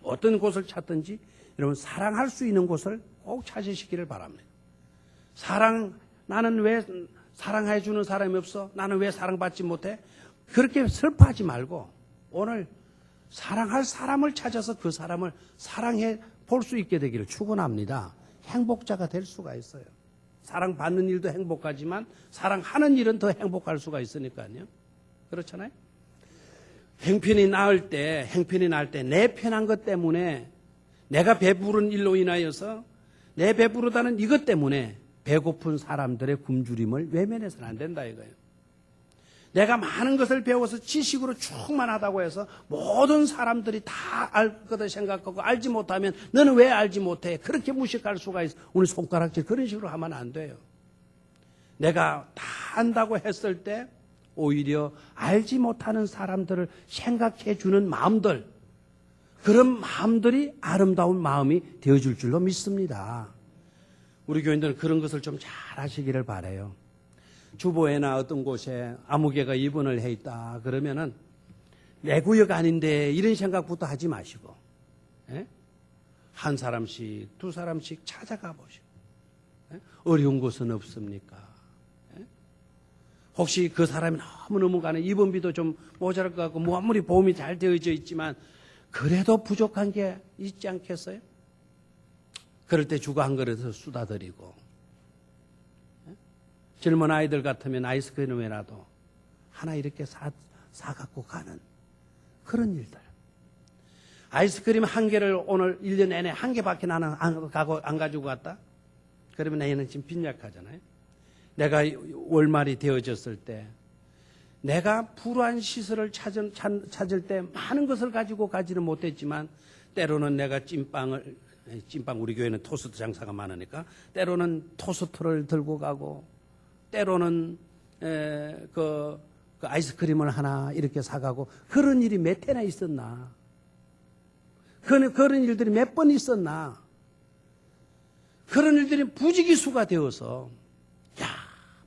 어떤 곳을 찾든지 여러분 사랑할 수 있는 곳을 꼭 찾으시기를 바랍니다. 나는 왜 사랑해 주는 사람이 없어? 나는 왜 사랑받지 못해? 그렇게 슬퍼하지 말고 오늘 사랑할 사람을 찾아서 그 사람을 사랑해 볼 수 있게 되기를 축원합니다. 행복자가 될 수가 있어요. 사랑받는 일도 행복하지만 사랑하는 일은 더 행복할 수가 있으니까요. 그렇잖아요. 행편이 나을 때 내 편한 것 때문에 내가 배부른 일로 인하여서 내 배부르다는 이것 때문에 배고픈 사람들의 굶주림을 외면해서는 안 된다 이거예요. 내가 많은 것을 배워서 지식으로 충만하다고 해서 모든 사람들이 다 알 거다 생각하고 알지 못하면 너는 왜 알지 못해? 그렇게 무식할 수가 있어. 오늘 손가락질 그런 식으로 하면 안 돼요. 내가 다 안다고 했을 때 오히려 알지 못하는 사람들을 생각해 주는 마음들, 그런 마음들이 아름다운 마음이 되어줄 줄로 믿습니다. 우리 교인들은 그런 것을 좀 잘 하시기를 바라요. 주보에나 어떤 곳에 아무개가 입원을 해 있다 그러면은 내 구역 아닌데 이런 생각부터 하지 마시고, 예? 한 사람씩 두 사람씩 찾아가 보시고, 예? 어려운 곳은 없습니까? 예? 혹시 그 사람이 너무너무 가는 입원비도 좀 모자랄 것 같고 뭐 아무리 보험이 잘 되어져 있지만 그래도 부족한 게 있지 않겠어요? 그럴 때 주고 한 그릇을 쏟아 드리고, 젊은 아이들 같으면 아이스크림이라도 하나 이렇게 사갖고 가는 그런 일들. 아이스크림 한 개를 오늘 1년 내내 한 개밖에 나는 안 가지고 갔다? 그러면 애는 지금 빈약하잖아요. 내가 월말이 되어졌을 때 내가 불우한 시설을 찾을 때 많은 것을 가지고 가지는 못했지만 때로는 내가 찐빵 우리 교회는 토스트 장사가 많으니까 때로는 토스트를 들고 가고 때로는 그 아이스크림을 하나 이렇게 사가고 그런 일이 몇 해나 있었나? 그런 일들이 몇 번 있었나? 그런 일들이 부지기수가 되어서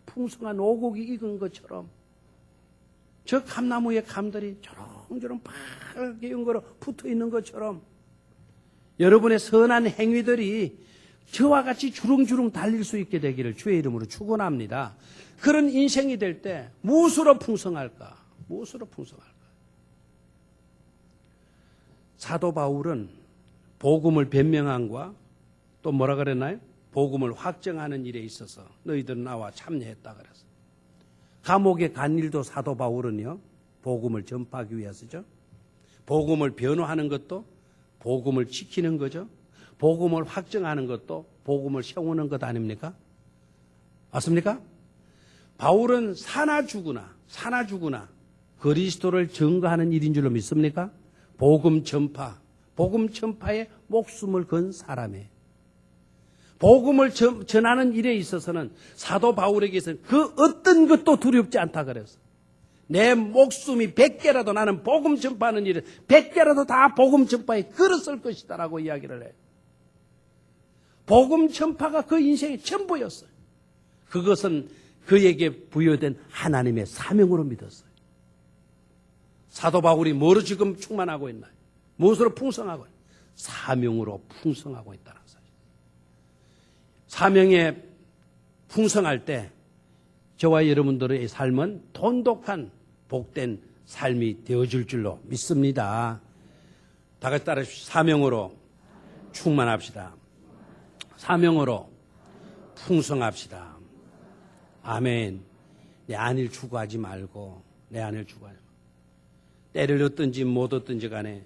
풍성한 오곡이 익은 것처럼 저 감나무의 감들이 조롱조롱 파랗게 연거로 붙어 있는 것처럼 여러분의 선한 행위들이 저와 같이 주렁주렁 달릴 수 있게 되기를 주의 이름으로 축원합니다. 그런 인생이 될 때 무엇으로 풍성할까? 무엇으로 풍성할까? 사도 바울은 복음을 변명함과 또 뭐라 그랬나요? 복음을 확정하는 일에 있어서 너희들은 나와 참여했다 그랬어. 감옥에 간 일도 사도 바울은요, 복음을 전파하기 위해서죠. 복음을 변호하는 것도 복음을 지키는 거죠. 복음을 확정하는 것도 복음을 세우는 것 아닙니까? 맞습니까? 바울은 사나 죽으나 그리스도를 증거하는 일인 줄로 믿습니까? 복음 전파에 목숨을 건 사람이에요. 복음을 전하는 일에 있어서는 사도 바울에게서는 그 어떤 것도 두렵지 않다 그랬어. 내 목숨이 100개라도 나는 복음 전파하는 일에 100개라도 다 복음 전파에 글을 쓸 것이다라고 이야기를 해요. 복음 전파가 그 인생의 전부였어요. 그것은 그에게 부여된 하나님의 사명으로 믿었어요. 사도 바울이 뭐로 지금 충만하고 있나요? 무엇으로 풍성하고 있나요? 사명으로 풍성하고 있다는 사실. 사명에 풍성할 때 저와 여러분들의 삶은 돈독한 복된 삶이 되어줄 줄로 믿습니다. 다 같이 따라하십시오. 사명으로 충만합시다. 사명으로 풍성합시다. 아멘. 내 안을 추구하지 말고 내 안을 추구하지 말고 때를 얻든지 못 얻든지 간에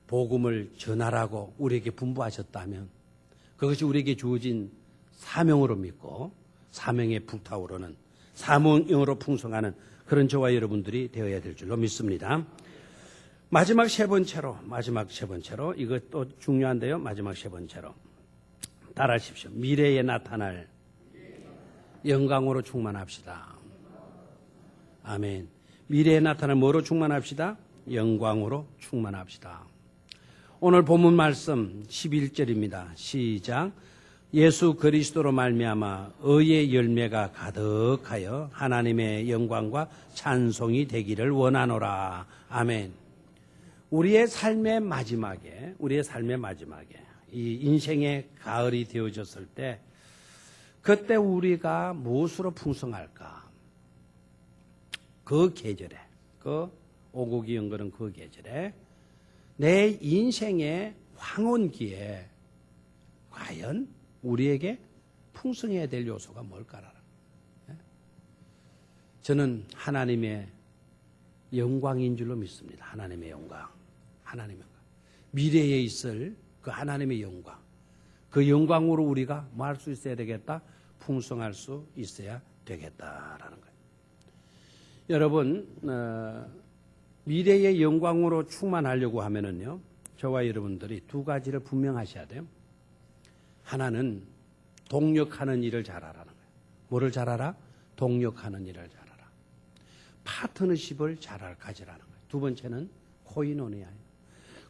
복음을 전하라고 우리에게 분부하셨다면 그것이 우리에게 주어진 사명으로 믿고 사명에 불타오르는 사명으로 풍성하는 그런 저와 여러분들이 되어야 될 줄로 믿습니다. 마지막 세 번째로 이것도 중요한데요. 마지막 세 번째로 따라하십시오. 미래에 나타날 영광으로 충만합시다. 아멘. 미래에 나타날 뭐로 충만합시다? 영광으로 충만합시다. 오늘 본문 말씀 11절입니다. 시작. 예수 그리스도로 말미암아 의의 열매가 가득하여 하나님의 영광과 찬송이 되기를 원하노라. 아멘. 우리의 삶의 마지막에 이 인생의 가을이 되어졌을 때 그때 우리가 무엇으로 풍성할까? 그 계절에, 그 오곡이 연거는 그 계절에 내 인생의 황혼기에 과연 우리에게 풍성해야 될 요소가 뭘까라는 거예요. 저는 하나님의 영광인 줄로 믿습니다. 하나님의 영광. 미래에 있을 그 하나님의 영광. 그 영광으로 우리가 뭐 할 수 있어야 되겠다? 풍성할 수 있어야 되겠다라는 거예요. 여러분, 미래의 영광으로 충만하려고 하면은요, 저와 여러분들이 두 가지를 분명하셔야 돼요. 하나는 동력하는 일을 잘하라는 거예요. 뭐를 잘하라? 동력하는 일을 잘하라. 파트너십을 가지라는 거예요. 두 번째는 코이노니아예요.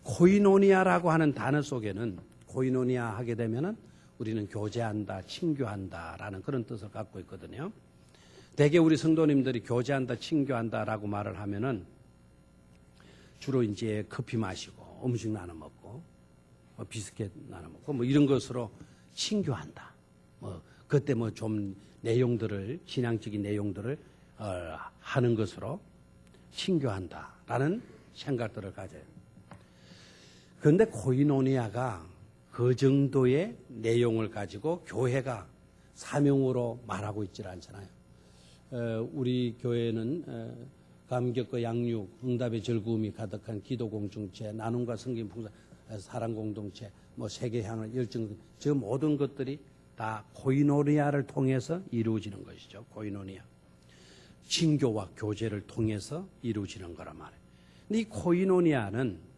코이노니아라고 하는 단어 속에는 코이노니아 하게 되면은 우리는 교제한다, 친교한다라는 그런 뜻을 갖고 있거든요. 대개 우리 성도님들이 교제한다, 친교한다라고 말을 하면은 주로 이제 커피 마시고 음식 나눠 먹고 비스켓 나눠 먹고 뭐 이런 것으로 친교한다. 그때 좀 내용들을 신앙적인 내용들을 하는 것으로 친교한다라는 생각들을 가져요. 그런데 코이노니아가 그 정도의 내용을 가지고 교회가 사명으로 말하고 있질 않잖아요. 우리 교회는 감격과 양육, 응답의 즐거움이 가득한 기도 공동체, 나눔과 섬김 봉사, 사랑 공동체, 세계 향을 열정, 저 모든 것들이 다 코이노니아를 통해서 이루어지는 것이죠. 코이노니아. 친교와 교제를 통해서 이루어지는 거란 말이에요. 근데 이 코이노니아는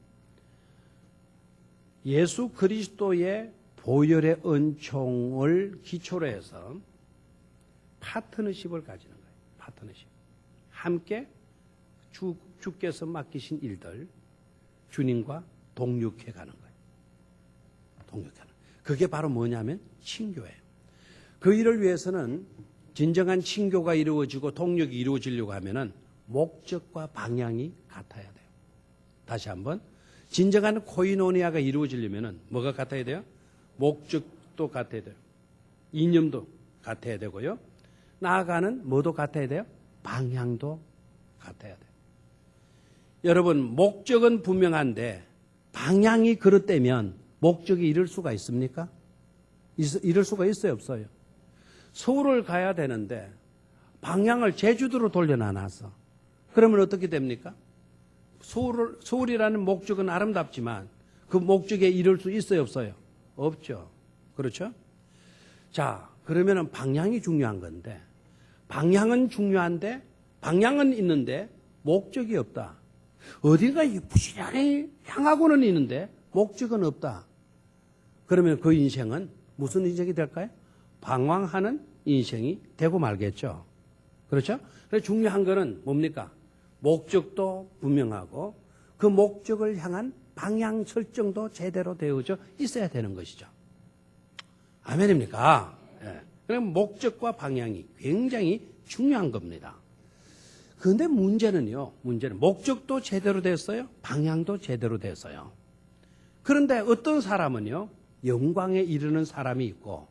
예수 그리스도의 보혈의 은총을 기초로 해서 파트너십을 가지는 거예요. 파트너십. 함께 주께서 맡기신 일들 주님과 동력해 가는 거예요. 동력하는. 그게 바로 뭐냐면 친교예요. 그 일을 위해서는 진정한 친교가 이루어지고 동력이 이루어지려고 하면은 목적과 방향이 같아야 돼요. 다시 한번. 진정한 코이노니아가 이루어지려면은 뭐가 같아야 돼요? 목적도 같아야 돼요. 이념도 같아야 되고요. 나아가는 뭐도 같아야 돼요? 방향도 같아야 돼요. 여러분, 목적은 분명한데 방향이 그릇되면 목적이 이룰 수가 있습니까? 이룰 수가 있어요, 없어요? 서울을 가야 되는데 방향을 제주도로 돌려놔놨어. 그러면 어떻게 됩니까? 서울이라는 목적은 아름답지만 그 목적에 이룰 수 있어요, 없어요? 없죠. 그렇죠? 자, 그러면은 방향이 중요한 건데 방향은 중요한데 방향은 있는데 목적이 없다. 어디가 부지런히 향하고는 있는데 목적은 없다. 그러면 그 인생은 무슨 인생이 될까요? 방황하는 인생이 되고 말겠죠. 그렇죠? 그래서 중요한 거는 뭡니까? 목적도 분명하고 그 목적을 향한 방향 설정도 제대로 되어져 있어야 되는 것이죠. 아멘입니까? 예. 그럼 목적과 방향이 굉장히 중요한 겁니다. 그런데 문제는 목적도 제대로 됐어요. 방향도 제대로 됐어요. 그런데 어떤 사람은요, 영광에 이르는 사람이 있고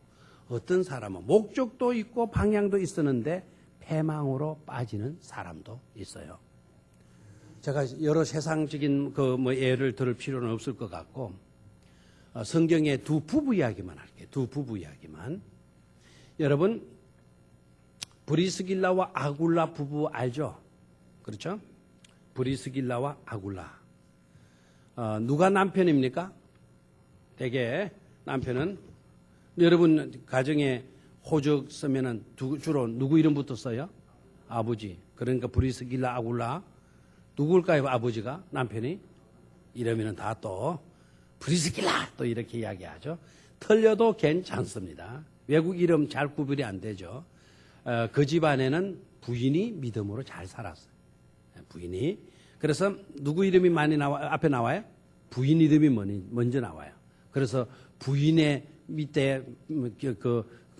어떤 사람은 목적도 있고 방향도 있었는데 패망으로 빠지는 사람도 있어요. 제가 여러 세상적인 예를 들을 필요는 없을 것 같고 성경의 두 부부 이야기만 할게요. 두 부부 이야기만. 여러분, 브리스길라와 아굴라 부부 알죠? 그렇죠? 브리스길라와 아굴라. 누가 남편입니까? 대개 남편은, 여러분 가정에 호적 쓰면은 주로 누구 이름부터 써요? 아버지. 그러니까 브리스길라, 아굴라. 누굴까요? 아버지가? 남편이? 이러면은 다 또 브리스길라 또 이렇게 이야기하죠. 틀려도 괜찮습니다. 외국 이름 잘 구별이 안 되죠. 그 집안에는 부인이 믿음으로 잘 살았어요. 부인이. 그래서 누구 이름이 많이 앞에 나와요? 부인 이름이 먼저 나와요. 그래서 부인의 밑에 그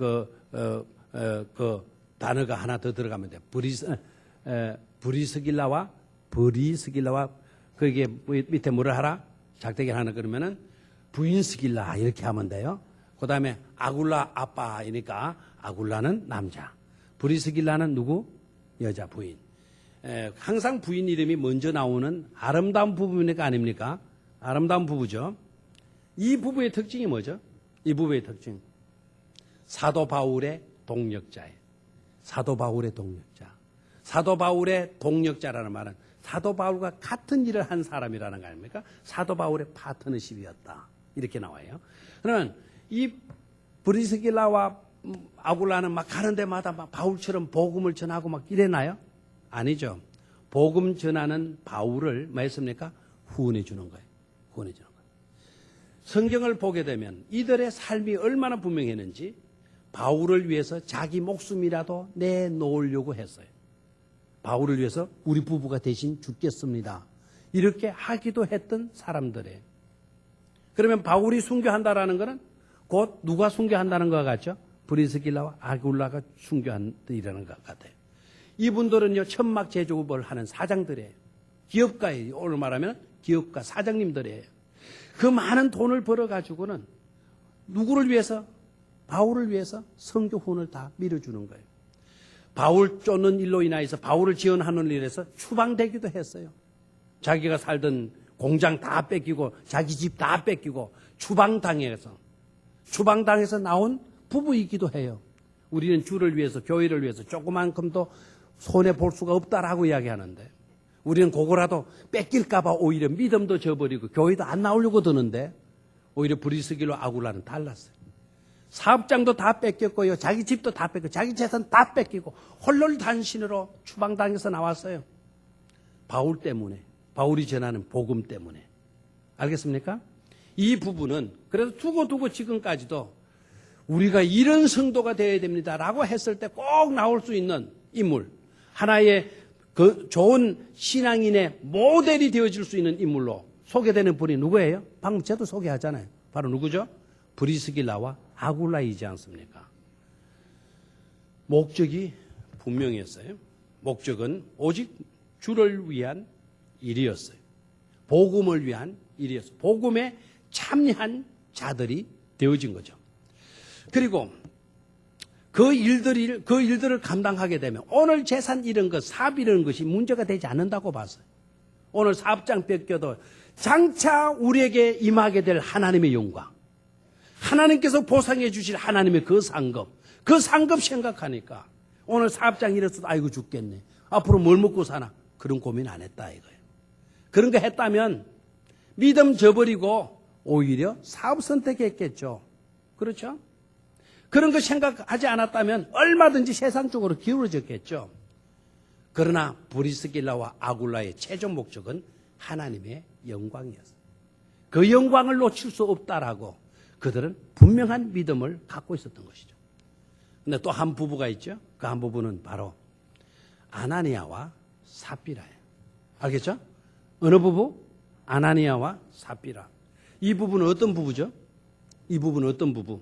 단어가 하나 더 들어가면 돼요. 브리스길라와 거기에 밑에 뭐를 하라? 작대기를 하나 그러면은 부인 스길라 이렇게 하면 돼요. 그 다음에 아굴라 아빠이니까 아굴라는 남자, 브리스길라는 누구? 여자 부인. 항상 부인 이름이 먼저 나오는 아름다운 부부입니까? 아닙니까? 아름다운 부부죠. 이 부부의 특징이 뭐죠? 이 부부의 특징. 사도 바울의 동력자예요. 사도 바울의 동력자. 사도 바울의 동력자라는 말은 사도 바울과 같은 일을 한 사람이라는 거 아닙니까? 사도 바울의 파트너십이었다. 이렇게 나와요. 그러면 이 브리스길라와 아굴라는 막 가는 데마다 막 바울처럼 복음을 전하고 막 이래나요? 아니죠. 복음 전하는 바울을 뭐 했습니까? 후원해 주는 거예요. 후원해 주는 거예요. 성경을 보게 되면 이들의 삶이 얼마나 분명했는지 바울을 위해서 자기 목숨이라도 내놓으려고 했어요. 바울을 위해서 우리 부부가 대신 죽겠습니다. 이렇게 하기도 했던 사람들이에요. 그러면 바울이 순교한다라는 것은 곧 누가 순교한다는 것 같죠? 브리스길라와 아굴라가 순교한다는 것 같아요. 이분들은요, 천막 제조업을 하는 사장들이에요. 기업가예요. 오늘 말하면 기업가 사장님들이에요. 그 많은 돈을 벌어가지고는 누구를 위해서? 바울을 위해서 선교 후원을 다 밀어주는 거예요. 바울 쫓는 일로 인하여서 바울을 지원하는 일에서 추방되기도 했어요. 자기가 살던 공장 다 뺏기고 자기 집 다 뺏기고 추방당해서 나온 부부이기도 해요. 우리는 주를 위해서 교회를 위해서 조그만큼도 손해볼 수가 없다라고 이야기하는데 우리는 그거라도 뺏길까 봐 오히려 믿음도 저버리고 교회도 안 나오려고 드는데 오히려 브리스길라 아굴라는 달랐어요. 사업장도 다 뺏겼고요. 자기 집도 다 뺏기고 자기 재산 다 뺏기고 홀로 단신으로 추방당해서 나왔어요. 바울 때문에. 바울이 전하는 복음 때문에. 알겠습니까? 이 부분은 그래서 두고 지금까지도 우리가 이런 성도가 되어야 됩니다라고 했을 때 꼭 나올 수 있는 인물. 하나의 그 좋은 신앙인의 모델이 되어질 수 있는 인물로 소개되는 분이 누구예요? 방금 저도 소개하잖아요. 바로 누구죠? 브리스길라와 아굴라이지 않습니까? 목적이 분명했어요. 목적은 오직 주를 위한 일이었어요. 복음을 위한 일이었어요. 복음에 참여한 자들이 되어진 거죠. 그리고 그 일들을 감당하게 되면 오늘 재산 잃은 것, 사업 잃은 것이 문제가 되지 않는다고 봤어요. 오늘 사업장 뺏겨도 장차 우리에게 임하게 될 하나님의 영광, 하나님께서 보상해 주실 하나님의 그 상급 생각하니까 오늘 사업장 잃었어도 아이고 죽겠네. 앞으로 뭘 먹고 사나? 그런 고민 안 했다 이거예요. 그런 거 했다면 믿음 저버리고 오히려 사업 선택했겠죠. 그렇죠? 그런 거 생각하지 않았다면 얼마든지 세상 쪽으로 기울어졌겠죠. 그러나 브리스길라와 아굴라의 최종 목적은 하나님의 영광이었어요. 그 영광을 놓칠 수 없다라고 그들은 분명한 믿음을 갖고 있었던 것이죠. 근데 또 한 부부가 있죠. 그 한 부부는 바로 아나니아와 삽비라예요. 알겠죠? 어느 부부? 아나니아와 삽비라. 이 부부는 어떤 부부죠? 이 부부는 어떤 부부?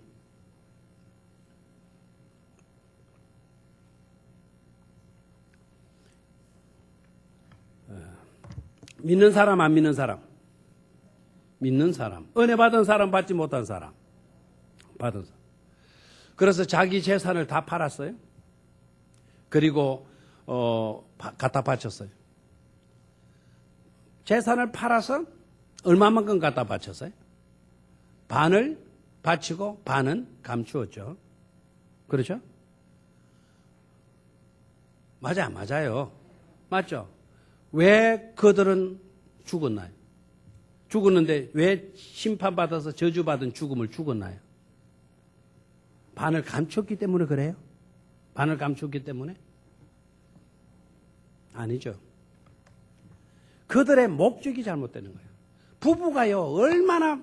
믿는 사람, 안 믿는 사람? 믿는 사람. 은혜 받은 사람, 받지 못한 사람? 받은 사람. 그래서 자기 재산을 다 팔았어요. 그리고 갖다 바쳤어요. 재산을 팔아서 얼마만큼 갖다 바쳤어요? 반을 바치고 반은 감추었죠. 그렇죠? 맞아요. 맞죠? 왜 그들은 죽었나요? 죽었는데 왜 심판받아서 저주받은 죽음을 죽었나요? 반을 감췄기 때문에 그래요? 반을 감췄기 때문에? 아니죠. 그들의 목적이 잘못되는 거예요. 부부가요, 얼마나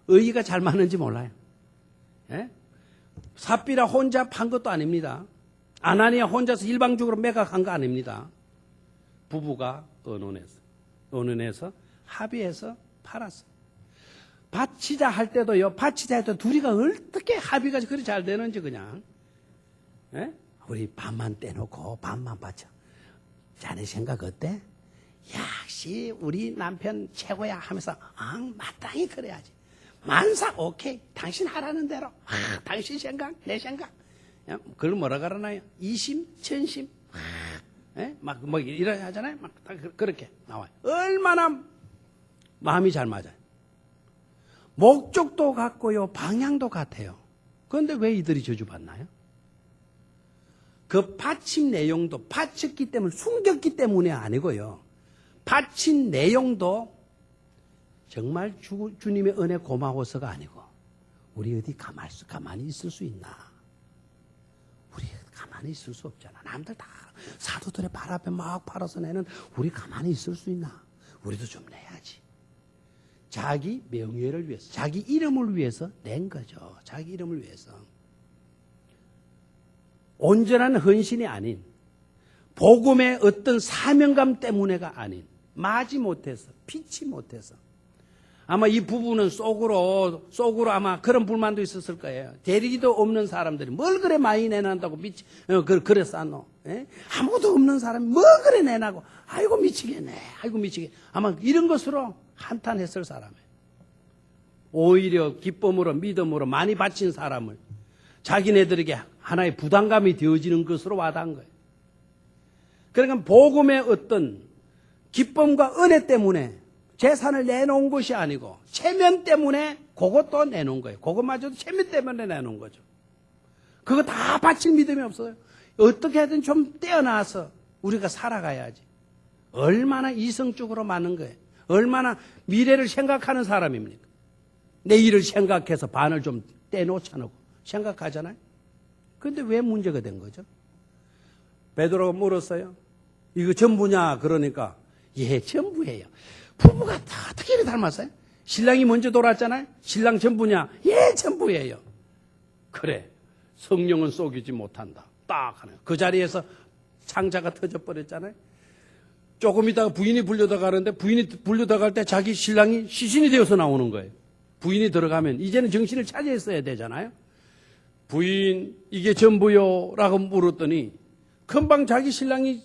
의의가 잘 맞는지 몰라요. 예? 삽비라 혼자 판 것도 아닙니다. 아나니아 혼자서 일방적으로 매각한 거 아닙니다. 부부가 의논해서 합의해서 팔았어요. 바치자 할 때도요, 둘이가 어떻게 합의가 그리 잘 되는지 그냥. 예? 우리 반만 떼놓고 반만 바쳐. 자네 생각 어때? 역시 우리 남편 최고야 하면서 마땅히 그래야지. 만사 오케이. 당신 하라는 대로. 당신 생각, 내 생각. 그걸 뭐라 그러나요? 이심, 천심. 막 뭐 이래 하잖아요. 막 그렇게 나와요. 얼마나 마음이 잘 맞아요. 목적도 같고요, 방향도 같아요. 그런데 왜 이들이 저주받나요? 그 바친 내용도 바쳤기 때문에, 숨겼기 때문에 아니고요. 바친 내용도 정말 주님의 은혜 고마워서가 아니고, 우리 어디 가만히 있을 수 있나? 우리 가만히 있을 수 없잖아. 남들 다 사도들의 발 앞에 막 팔아서 내는 우리 가만히 있을 수 있나? 우리도 좀 내야지. 자기 명예를 위해서, 자기 이름을 위해서 낸 거죠. 자기 이름을 위해서. 온전한 헌신이 아닌, 복음의 어떤 사명감 때문에가 아닌, 마지 못해서, 피치 못해서. 아마 이 부부는 속으로 아마 그런 불만도 있었을 거예요. 대리기도 없는 사람들이 뭘 그래 많이 내난다고 그래 싸노. 아무도 없는 사람이 뭐 그래 내나고. 아이고 미치겠네. 아이고 미치겠네. 아마 이런 것으로 한탄했을 사람이에요. 오히려 기쁨으로 믿음으로 많이 바친 사람을 자기네들에게 하나의 부담감이 되어지는 것으로 와닿은 거예요. 그러니까 복음의 어떤 기쁨과 은혜 때문에 재산을 내놓은 것이 아니고 체면 때문에 그것도 내놓은 거예요. 그것마저도 체면 때문에 내놓은 거죠. 그거 다 바칠 믿음이 없어요. 어떻게든 좀 떼어놔서 우리가 살아가야지. 얼마나 이성적으로 많은 거예요. 얼마나 미래를 생각하는 사람입니까? 내일을 생각해서 반을 좀 떼놓자놓고 생각하잖아요. 그런데 왜 문제가 된 거죠? 베드로가 물었어요. 이거 전부냐? 그러니까 예, 전부예요. 부부가 다 어떻게 이렇게 닮았어요? 신랑이 먼저 돌아왔잖아요. 신랑 전부냐? 예, 전부예요. 그래, 성령은 속이지 못한다. 딱 하네요. 그 자리에서 창자가 터져버렸잖아요. 조금 있다가 부인이 불려다가는데 부인이 불려다갈 때 자기 신랑이 시신이 되어서 나오는 거예요. 부인이 들어가면 이제는 정신을 차지했어야 되잖아요. 부인 이게 전부요? 라고 물었더니 금방 자기 신랑이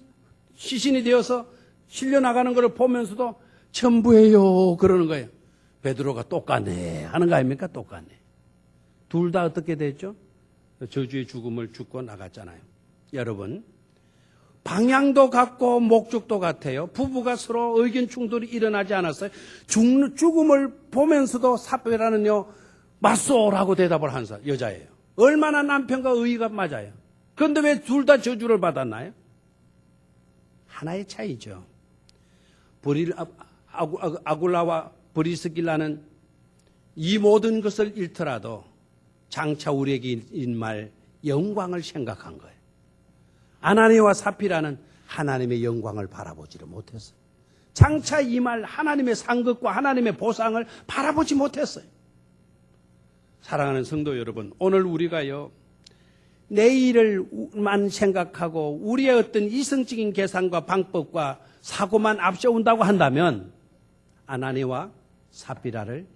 시신이 되어서 실려 나가는 것을 보면서도 전부예요 그러는 거예요. 베드로가 똑같네 하는 거 아닙니까? 똑같네. 둘 다 어떻게 됐죠? 저주의 죽음을 죽고 나갔잖아요. 여러분, 방향도 같고 목적도 같아요. 부부가 서로 의견 충돌이 일어나지 않았어요. 죽음을 보면서도 삽비라는요 맞소라고 대답을 한 여자예요. 얼마나 남편과 의의가 맞아요. 그런데 왜 둘 다 저주를 받았나요? 하나의 차이죠. 아굴라와 브리스길라는 이 모든 것을 잃더라도 장차 우리에게 임할 영광을 생각한 거예요. 아나니와 삽비라는 하나님의 영광을 바라보지를 못했어요. 장차 임할 하나님의 상급과 하나님의 보상을 바라보지 못했어요. 사랑하는 성도 여러분, 오늘 우리가요 내일을만 생각하고 우리의 어떤 이성적인 계산과 방법과 사고만 앞세운다고 한다면 아나니와 삽비라를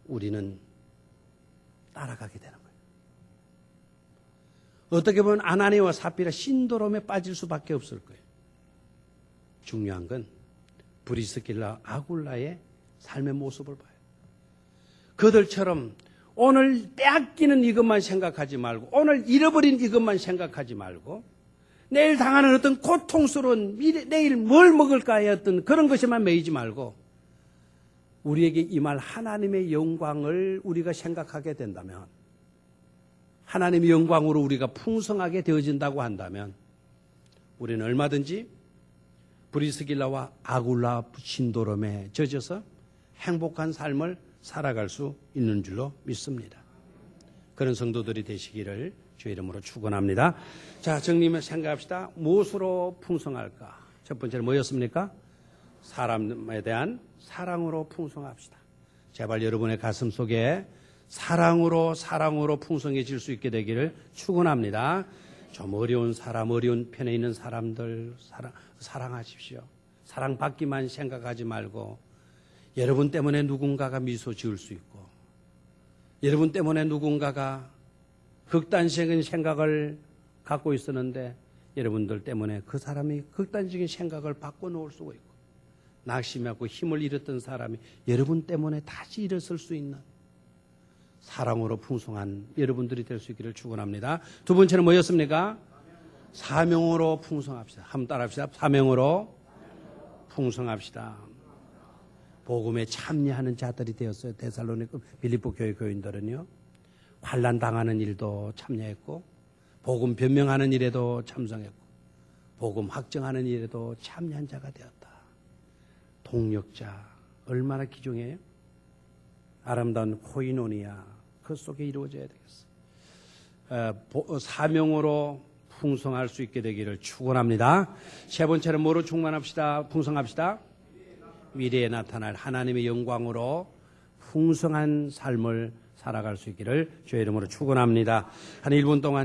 우리는 따라가게 되는 거예요. 어떻게 보면 아나니와 삽비라 신도롬에 빠질 수밖에 없을 거예요. 중요한 건 브리스길라 아굴라의 삶의 모습을 봐요. 그들처럼 오늘 빼앗기는 이것만 생각하지 말고 오늘 잃어버린 이것만 생각하지 말고 내일 당하는 어떤 고통스러운 내일 뭘 먹을까의 어떤 그런 것에만 매이지 말고 우리에게 임할 하나님의 영광을 우리가 생각하게 된다면 하나님의 영광으로 우리가 풍성하게 되어진다고 한다면 우리는 얼마든지 브리스길라와 아굴라 신도롬에 젖어서 행복한 삶을 살아갈 수 있는 줄로 믿습니다. 그런 성도들이 되시기를 주의 이름으로 축원합니다. 자, 정리만 생각합시다. 무엇으로 풍성할까? 첫 번째는 뭐였습니까? 사람에 대한 사랑으로 풍성합시다. 제발 여러분의 가슴 속에 사랑으로 풍성해질 수 있게 되기를 축원합니다. 좀 어려운 사람, 어려운 편에 있는 사람들 사랑하십시오. 사랑받기만 생각하지 말고 여러분 때문에 누군가가 미소 지을 수 있고 여러분 때문에 누군가가 극단적인 생각을 갖고 있었는데 여러분들 때문에 그 사람이 극단적인 생각을 바꿔놓을 수가 있고 낙심하고 힘을 잃었던 사람이 여러분 때문에 다시 일어설 수 있는 사랑으로 풍성한 여러분들이 될 수 있기를 축원합니다. 두 번째는 뭐였습니까? 사명으로 풍성합시다. 한번 따라합시다. 사명으로 풍성합시다. 복음에 참여하는 자들이 되었어요. 데살로니가 빌립보 교회 교인들은요. 환난 당하는 일도 참여했고 복음 변명하는 일에도 참석했고 복음 확정하는 일에도 참여한 자가 되었다. 동력자 얼마나 귀중해요? 아름다운 코이노니아 그 속에 이루어져야 되겠어. 사명으로 풍성할 수 있게 되기를 축원합니다. 세 번째는 뭐로 충만합시다. 풍성합시다. 미래에 나타날 하나님의 영광으로 풍성한 삶을 살아갈 수 있기를 주의 이름으로 축원합니다. 한 1분 동안